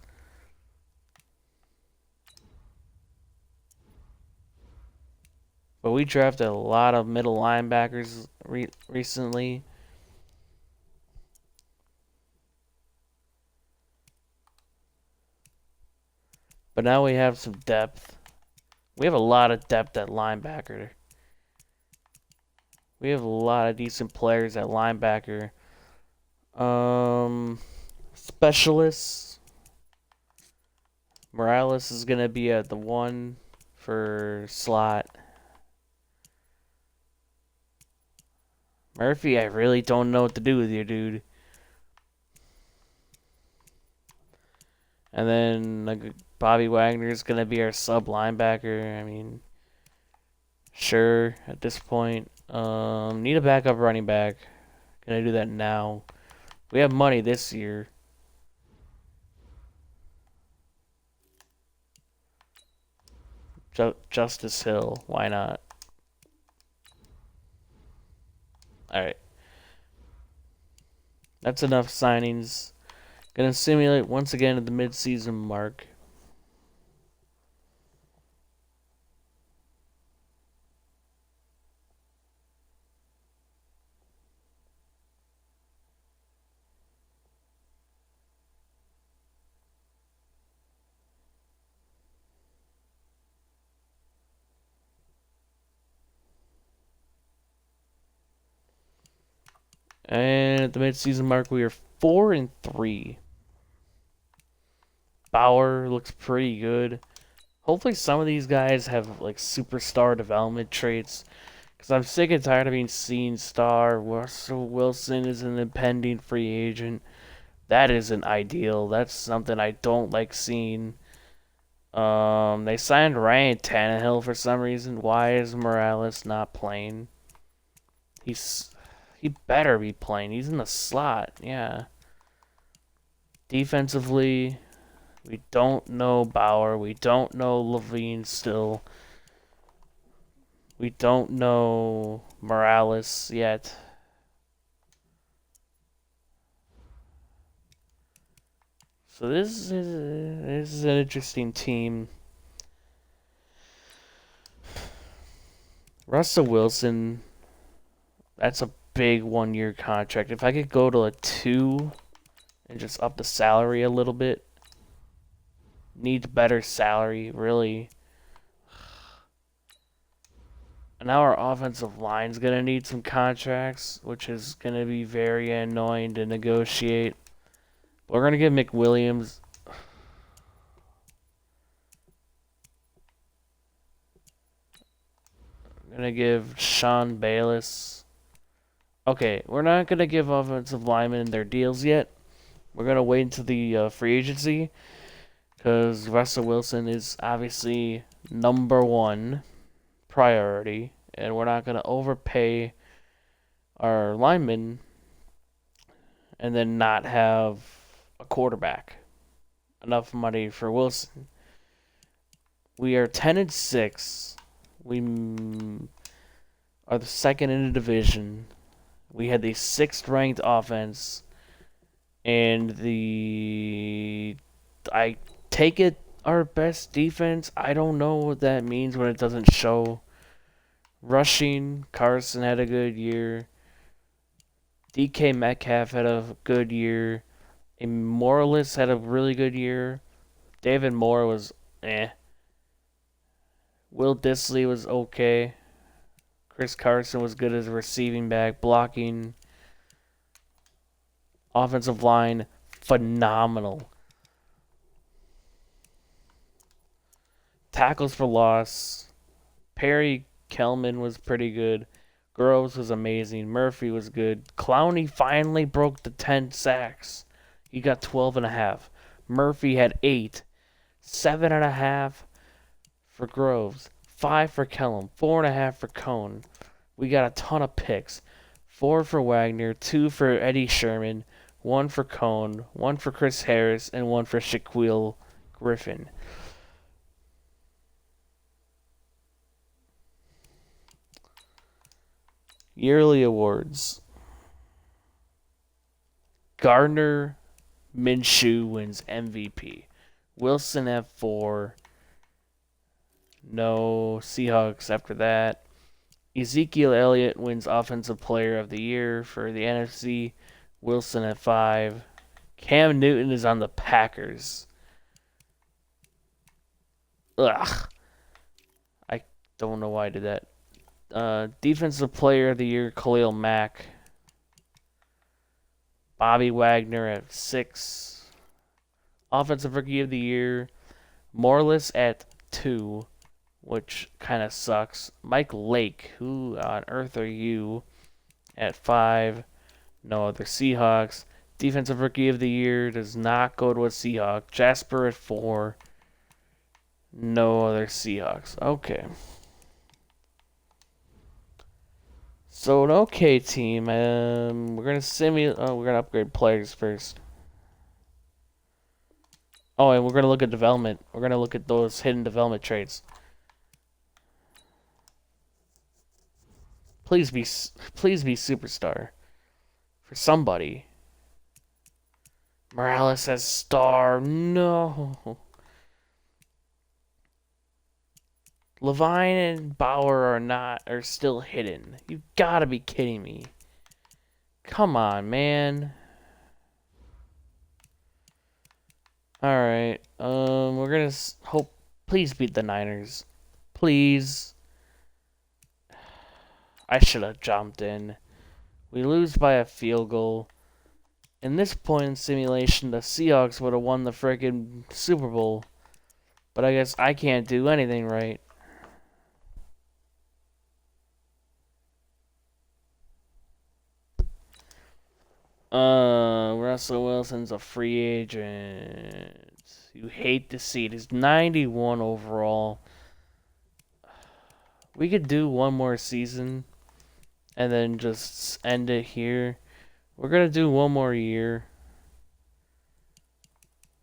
But we drafted a lot of middle linebackers recently. But now we have some depth. We have a lot of depth at linebacker. We have a lot of decent players at linebacker. Specialists. Morales is going to be at the 1 for slot. Murphy, I really don't know what to do with you, dude. And then Bobby Wagner is going to be our sub linebacker. I mean, sure, at this point. Need a backup running back. Gonna do that now. We have money this year. Justice Hill, why not? Alright. That's enough signings. Gonna simulate once again at the mid-season mark. And at the mid-season mark, we are 4-3. Bauer looks pretty good. Hopefully some of these guys have like superstar development traits. Because I'm sick and tired of being seen star. Russell Wilson is an impending free agent. That isn't ideal. That's something I don't like seeing. They signed Ryan Tannehill for some reason. Why is Morales not playing? He better be playing. He's in the slot. Yeah. Defensively, we don't know Bauer. We don't know Levine still. We don't know Morales yet. So this is an interesting team. Russell Wilson, that's a big 1-year contract. If I could go to a 2 and just up the salary a little bit. Needs better salary, really. And now our offensive line's going to need some contracts, which is going to be very annoying to negotiate. We're going to give McWilliams. I'm going to give Sean Bayless. Okay, we're not going to give offensive linemen their deals yet. We're going to wait until the free agency. Because Russell Wilson is obviously #1 priority. And we're not going to overpay our linemen and then not have a quarterback. Enough money for Wilson. We are 10-6. We are the second in the division. We had the 6th ranked offense. And I take it our best defense. I don't know what that means when it doesn't show. Rushing, Carson had a good year. DK Metcalf had a good year. Morales had a really good year. David Moore was eh. Will Dissly was okay. Chris Carson was good as a receiving back. Blocking. Offensive line, phenomenal. Tackles for loss. Perry Kelman was pretty good. Groves was amazing. Murphy was good. Clowney finally broke the 10 sacks. He got 12.5. Murphy had 8. 7.5 for Groves. 5 for Kellum. 4.5 for Cone. We got a ton of picks. 4 for Wagner. 2 for Eddie Sherman. 1 for Cone. 1 for Chris Harris. And 1 for Shaquille Griffin. Yearly awards. Gardner Minshew wins MVP. Wilson at 4. No Seahawks after that. Ezekiel Elliott wins Offensive Player of the Year for the NFC. Wilson at 5. Cam Newton is on the Packers. Ugh. I don't know why I did that. Defensive Player of the Year, Khalil Mack. Bobby Wagner at 6. Offensive Rookie of the Year, Morless at 2, which kind of sucks. Mike Lake, who on earth are you, at 5. No other Seahawks. Defensive Rookie of the Year does not go to a Seahawk. Jasper at 4. No other Seahawks. Okay. So an okay team. We're gonna simulate. Oh, we're gonna upgrade players first. Oh, and we're gonna look at development. We're gonna look at those hidden development traits. Please be superstar for somebody. Morales as star. No. Levine and Bauer are still hidden. You've got to be kidding me. Come on, man. All right. We're gonna hope. Please beat the Niners. Please. I should have jumped in. We lose by a field goal. In this point in simulation, the Seahawks would have won the friggin' Super Bowl. But I guess I can't do anything right. Russell Wilson's a free agent. You hate to see it. He's 91 overall. We could do one more season and then just end it here. We're gonna do one more year.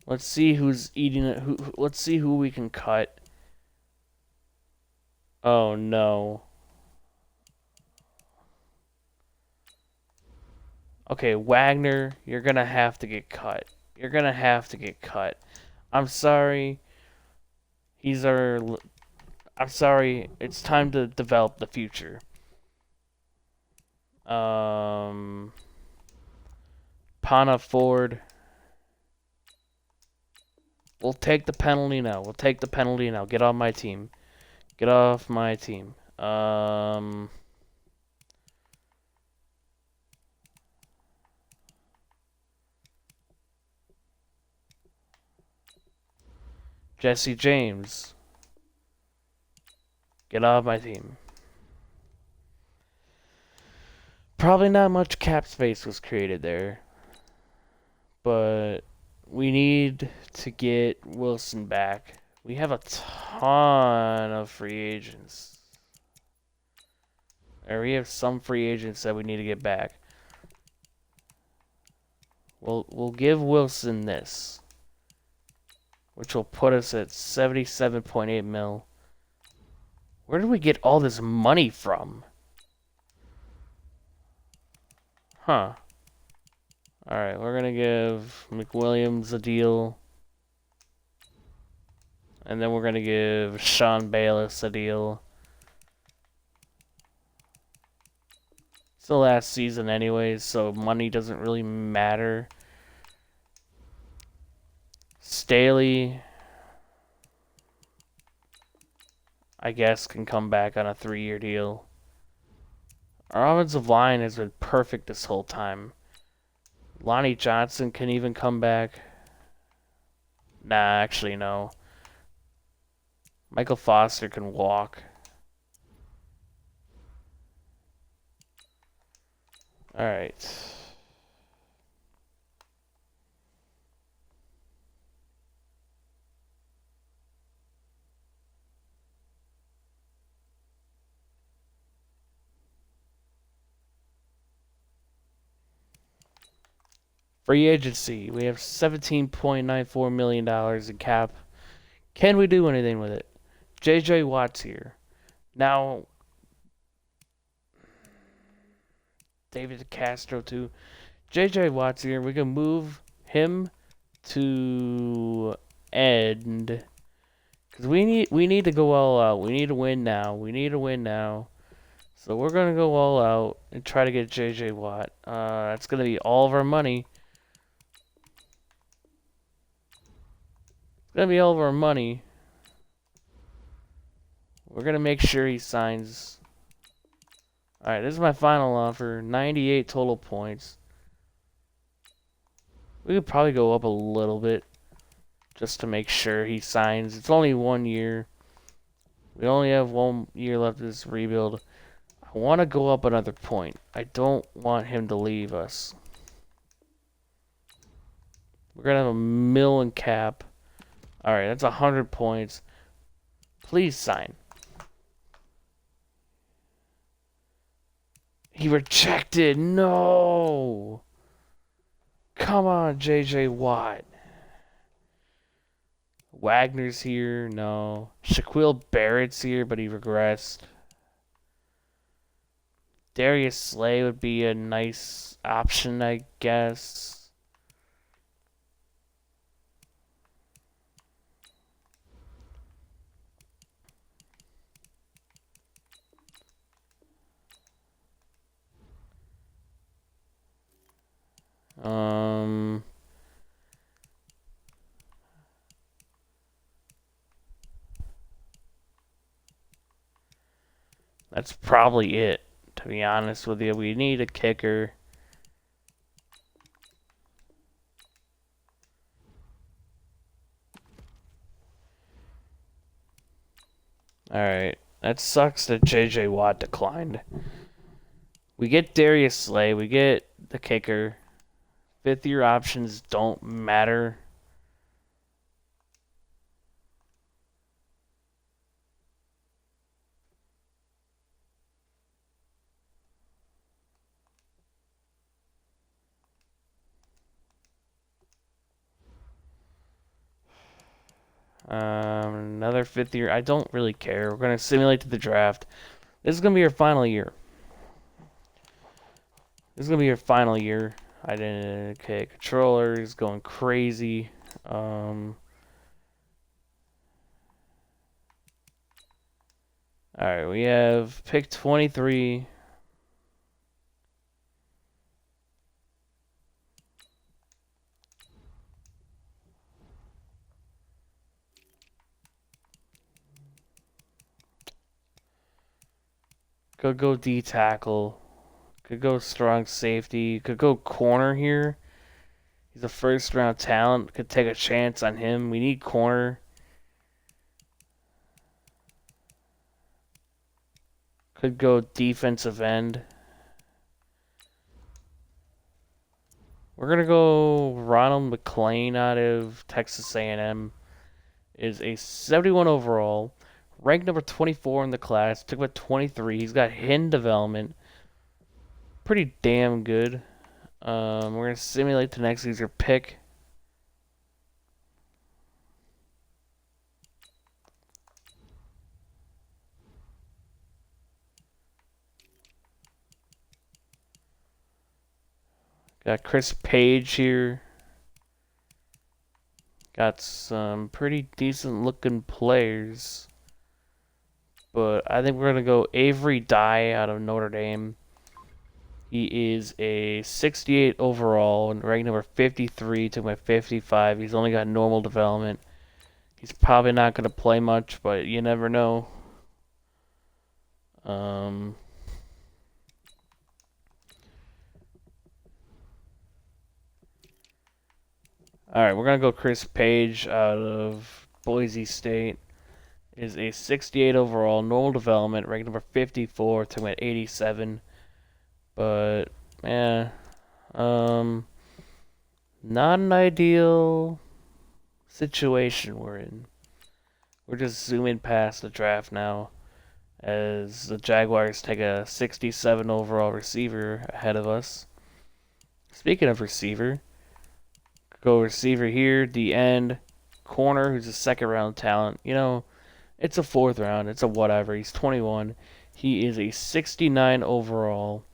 Let's see who's eating it. Let's see who we can cut. Oh no. Okay, Wagner, you're gonna have to get cut. You're gonna have to get cut. I'm sorry. I'm sorry. It's time to develop the future. Pana Ford. We'll take the penalty now. Get off my team. Get off my team. Jesse James. Get off my team. Probably not much cap space was created there. But we need to get Wilson back. We have a ton of free agents. Or we have some free agents that we need to get back. We'll give Wilson this, which will put us at 77.8 mil. Where did we get all this money from? Huh. Alright, we're gonna give McWilliams a deal. And then we're gonna give Sean Bayless a deal. It's the last season anyways, so money doesn't really matter. Staley, I guess, can come back on a 3-year deal. Our offensive line has been perfect this whole time. Lonnie Johnson can even come back. Nah, actually, no. Michael Foster can walk. Alright. Free agency. We have $17.94 million in cap. Can we do anything with it? JJ Watt's here. Now, David Castro too. JJ Watt's here. We can move him to end. Because we need to go all out. We need to win now. So we're going to go all out and try to get J.J. Watt. That's going to be all of our money. It's going to be all of our money. We're going to make sure he signs. Alright, this is my final offer. 98 total points. We could probably go up a little bit just to make sure he signs. It's only 1 year. We only have 1 year left of this rebuild. I want to go up another point. I don't want him to leave us. We're going to have a million cap. Alright, that's 100 points. Please sign. He rejected. No. Come on, J.J. Watt. Wagner's here. No. Shaquille Barrett's here, but he regressed. Darius Slay would be a nice option, I guess. That's probably it, to be honest with you. We need a kicker. Alright. That sucks that J.J. Watt declined. We get Darius Slay. We get the kicker. 5th-year options don't matter. Another 5th year. I don't really care. We're going to simulate to the draft. This is going to be your final year. This is going to be your final year. I didn't. Okay, controller is going crazy. Alright, we have pick 23. Could go D tackle. Could go strong safety. Could go corner here. He's a first round talent. Could take a chance on him. We need corner. Could go defensive end. We're gonna go Ronald McClain out of Texas A&M. Is a 71 overall. Ranked number 24 in the class. Took about 23. He's got hidden development. Pretty damn good. We're going to simulate the next user pick. Got Chris Page here. Got some pretty decent looking players. But I think we're going to go Avery Dye out of Notre Dame. He is a 68 overall and ranked number 53 to my 55. He's only got normal development. He's probably not going to play much, but you never know. Alright, we're going to go Chris Page out of Boise State. Is a 68 overall, normal development, ranked number 54 to my 87. But, yeah, not an ideal situation we're in. We're just zooming past the draft now as the Jaguars take a 67 overall receiver ahead of us. Speaking of receiver, go receiver here, the end, corner, who's a 2nd round talent. You know, it's a 4th round, it's a whatever. He's 21. He is a 69 overall.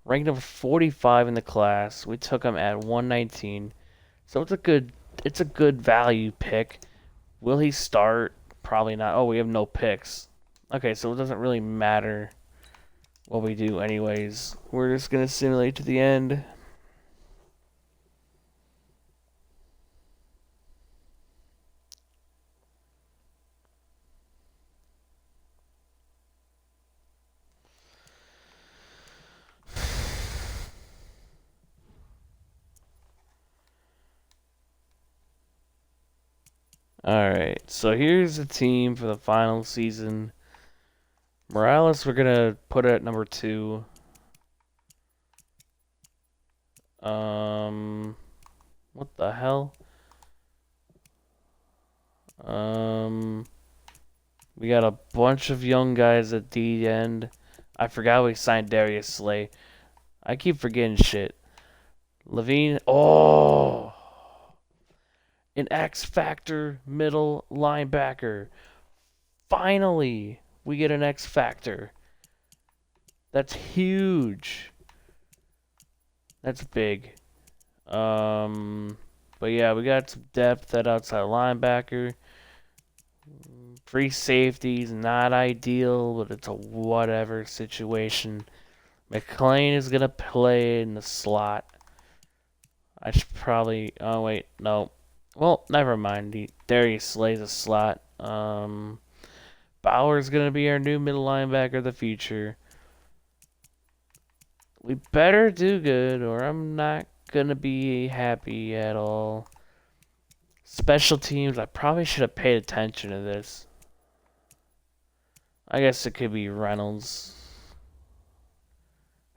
Ranked number 45 in the class. We took him at 119. So it's a good value pick. Will he start? Probably not. Oh, we have no picks. Okay, so it doesn't really matter what we do anyways. We're just gonna simulate to the end. Alright, so here's the team for the final season. Morales, we're gonna put at number 2. What the hell? We got a bunch of young guys at the end. I forgot we signed Darius Slay. I keep forgetting shit. Levine. Oh! An X Factor middle linebacker. Finally, we get an X Factor. That's huge. That's big. But yeah, we got some depth at outside linebacker. Free safety's not ideal, but it's a whatever situation. McClain is gonna play in the slot. I should probably. Oh wait, no. Well, never mind. Darius Slay's a slot. Bauer's gonna be our new middle linebacker of the future. We better do good, or I'm not gonna be happy at all. Special teams, I probably should have paid attention to this. I guess it could be Reynolds,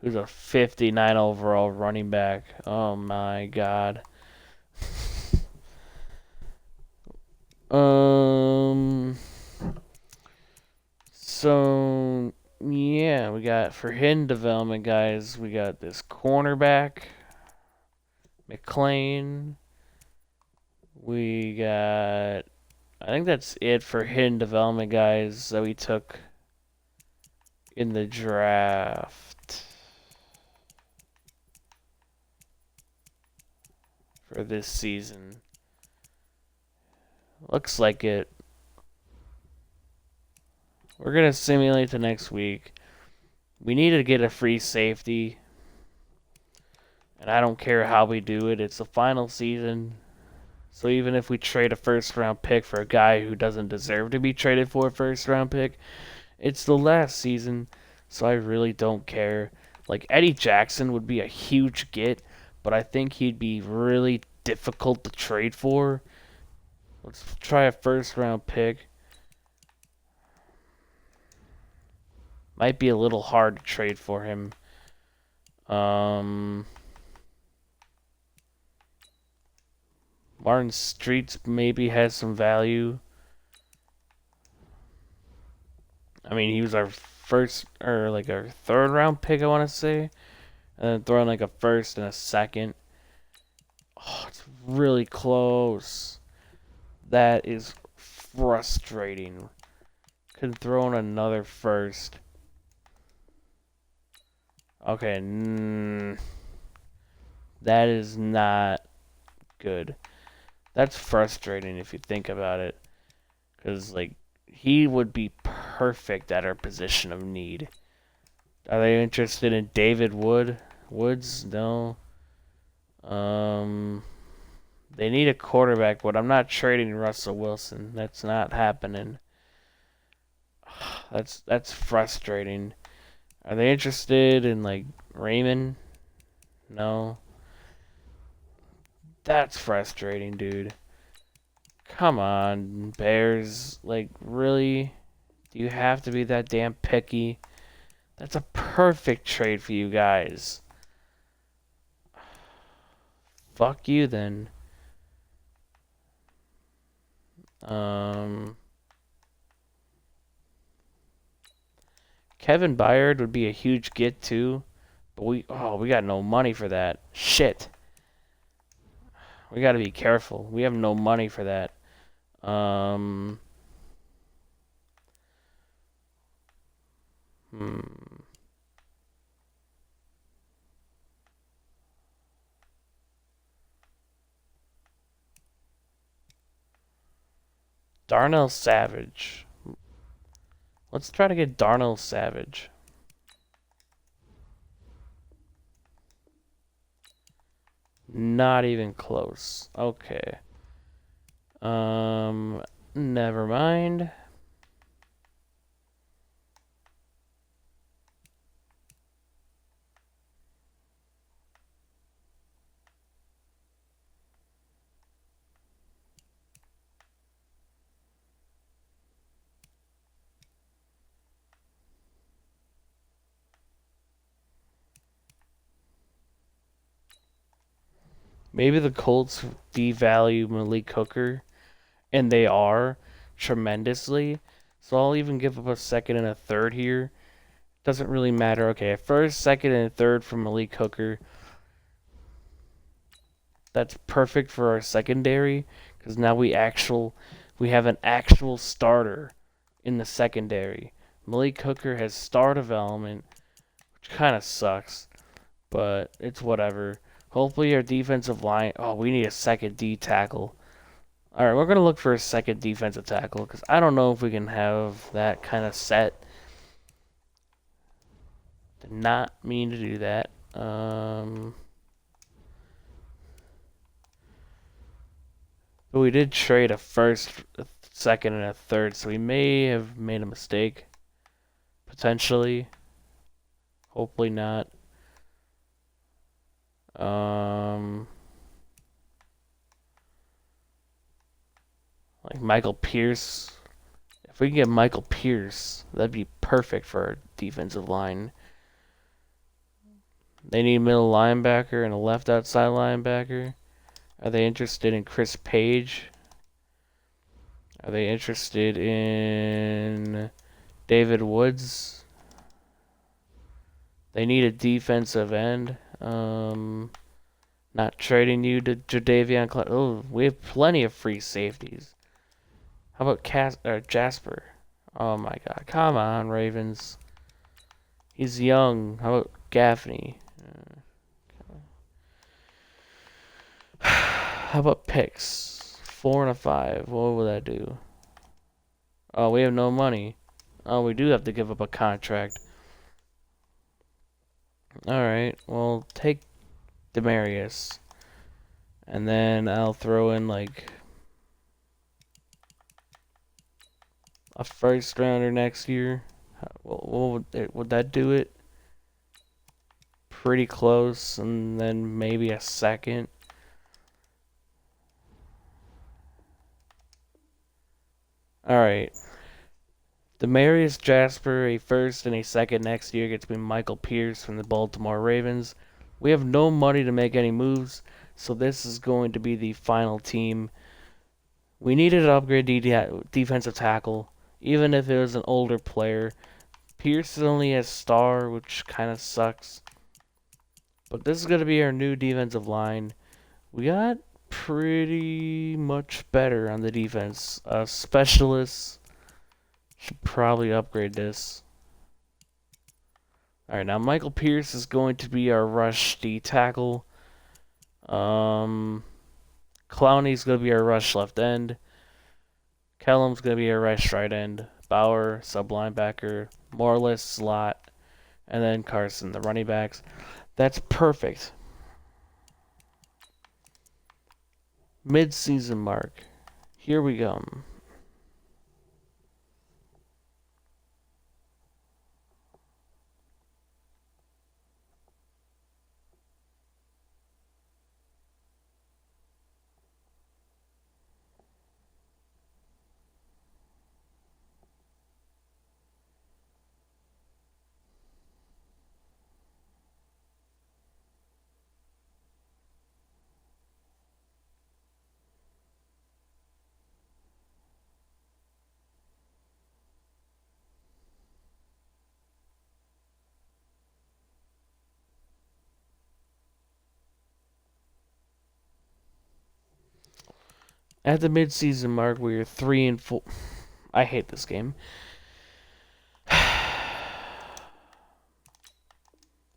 who's a 59 overall running back. Oh my god. So yeah, we got for hidden development guys, we got this cornerback, McClain. We got, I think that's it for hidden development guys that we took in the draft for this season. Looks like it. We're going to simulate the next week. We need to get a free safety. And I don't care how we do it. It's the final season. So even if we trade a first round pick for a guy who doesn't deserve to be traded for a first round pick, it's the last season. So I really don't care. Like, Eddie Jackson would be a huge get, but I think he'd be really difficult to trade for. Let's try a first round pick. Might be a little hard to trade for him. Martin Streets maybe has some value. I mean, he was our first, or like our third round pick, I want to say. And then throwing like a first and a second. Oh, it's really close. That is frustrating. Could throw in another first. Okay, that is not good. That's frustrating if you think about it. Because, like, he would be perfect at our position of need. Are they interested in David Woods? No. They need a quarterback, but I'm not trading Russell Wilson. That's not happening. That's frustrating. Are they interested in, like, Raymond? No. That's frustrating, dude. Come on, Bears. Like, really? Do you have to be that damn picky? That's a perfect trade for you guys. Fuck you, then. Kevin Byard would be a huge get, too. But we got no money for that. Shit. We gotta be careful. We have no money for that. Darnell Savage. Let's try to get Darnell Savage. Not even close. Okay. Never mind. Maybe the Colts devalue Malik Hooker, and they are tremendously. So I'll even give up a second and a third here. Doesn't really matter. Okay, first, second, and a third from Malik Hooker. That's perfect for our secondary because now we have an actual starter in the secondary. Malik Hooker has star development, which kind of sucks, but it's whatever. Hopefully our defensive line. Oh, we need a second D tackle. All right, we're gonna look for a second defensive tackle because I don't know if we can have that kind of set. Did not mean to do that. But we did trade a first, a second, and a third, so we may have made a mistake. Potentially. Hopefully not. Like Michael Pierce. If we can get Michael Pierce, that'd be perfect for our defensive line. They need a middle linebacker and a left outside linebacker. Are they interested in Chris Page? Are they interested in David Woods? They need a defensive end. Not trading you to Jadeveon Clowney. Oh, we have plenty of free safeties. How about Jasper? Oh my God! Come on, Ravens. He's young. How about Gaffney? How about picks? 4 and a 5. What will that do? Oh, we have no money. Oh, we do have to give up a contract. Alright, well, take Demarius. And then I'll throw in, like, a first rounder next year. Would that do it? Pretty close. And then maybe a second. Alright. Demarius Jasper, a first and a second next year, gets me Michael Pierce from the Baltimore Ravens. We have no money to make any moves, so this is going to be the final team. We needed to upgrade defensive tackle, even if it was an older player. Pierce only has star, which kind of sucks. But this is going to be our new defensive line. We got pretty much better on the defense. Specialists should probably upgrade this. Alright, now Michael Pierce is going to be our rush D tackle. Clowney's going to be our rush left end. Kellum's going to be our rush right end. Bauer, sub linebacker. Morless, slot. And then Carson, the running backs. That's perfect. Mid-season mark. Here we go. At the mid-season mark, we are 3-4. I hate this game.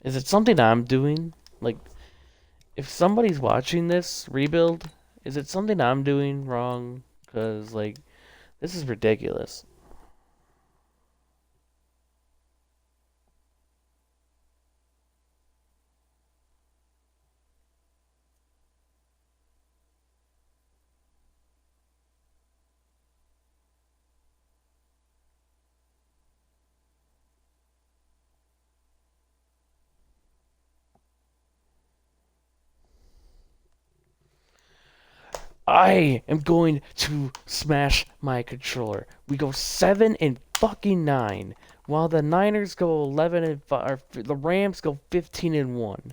Is it something I'm doing? Like, if somebody's watching this rebuild, is it something I'm doing wrong? Because, like, this is ridiculous. I am going to smash my controller. We go 7-9, while the Niners go 11-5, or the Rams go 15-1.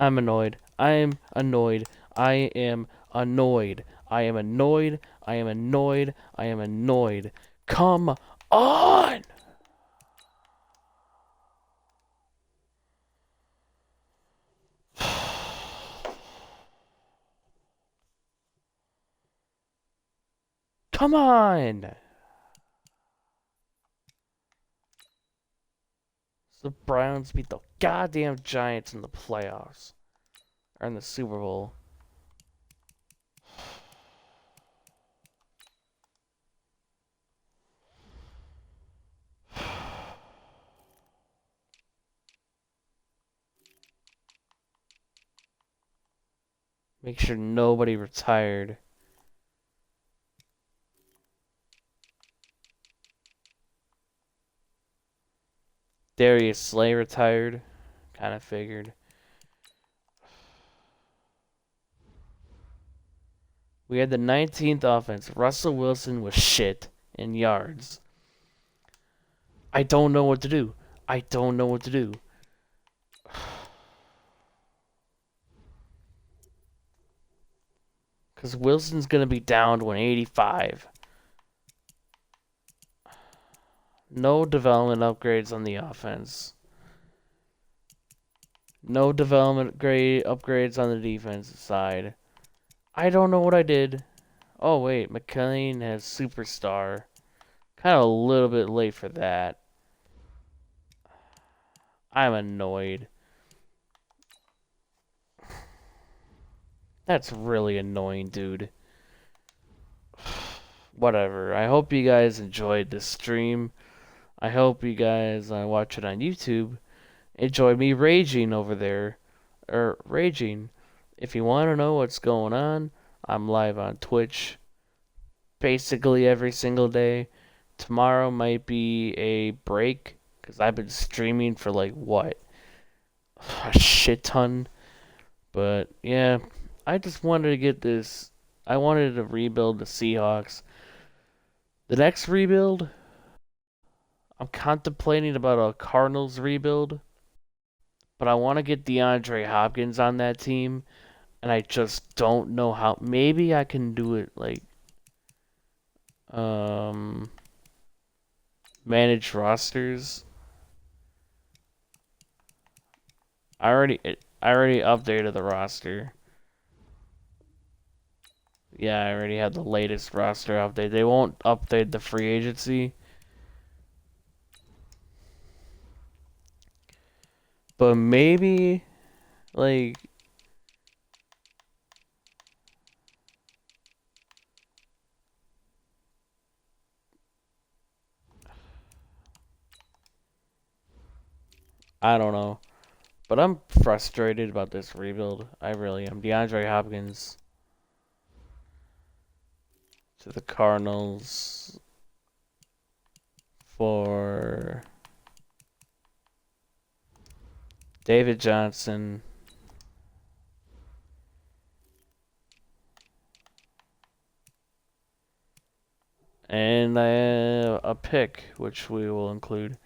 I'm annoyed. I am annoyed. I am annoyed. I am annoyed. I am annoyed. I am annoyed. Come on! Come on! The Browns beat the goddamn Giants in the playoffs. Or in the Super Bowl. Make sure nobody retired. Darius Slay retired. Kind of figured. We had the 19th offense. Russell Wilson was shit in yards. I don't know what to do. I don't know what to do. Because Wilson's going to be down to 185. No development upgrades on the offense. No development upgrades on the defensive side. I don't know what I did. Oh, wait. McLean has Superstar. Kind of a little bit late for that. I'm annoyed. That's really annoying, dude. Whatever. I hope you guys enjoyed this stream. I hope you guys watch it on YouTube. Enjoy me raging over there. Raging. If you want to know what's going on, I'm live on Twitch basically every single day. Tomorrow might be a break because I've been streaming for like what? A shit ton. But yeah, I just wanted to get this. I wanted to rebuild the Seahawks. The next rebuild, I'm contemplating about a Cardinals rebuild. But I want to get DeAndre Hopkins on that team. And I just don't know how. Maybe I can do it like manage rosters. I already updated the roster. Yeah, I already had the latest roster update. They won't update the free agency. But maybe like I don't know. But I'm frustrated about this rebuild. I really am. DeAndre Hopkins to the Cardinals for David Johnson. And I have a pick, which we will include.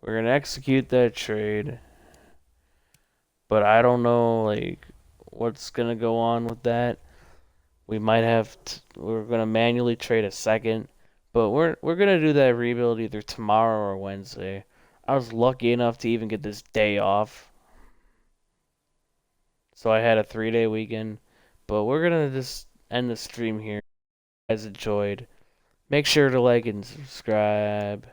We're going to execute that trade. But I don't know, like, what's going to go on with that. We might have... we're going to manually trade a second. But we're going to do that rebuild either tomorrow or Wednesday. I was lucky enough to even get this day off. So I had a 3-day weekend. But we're going to just end the stream here. If you guys enjoyed, make sure to like and subscribe.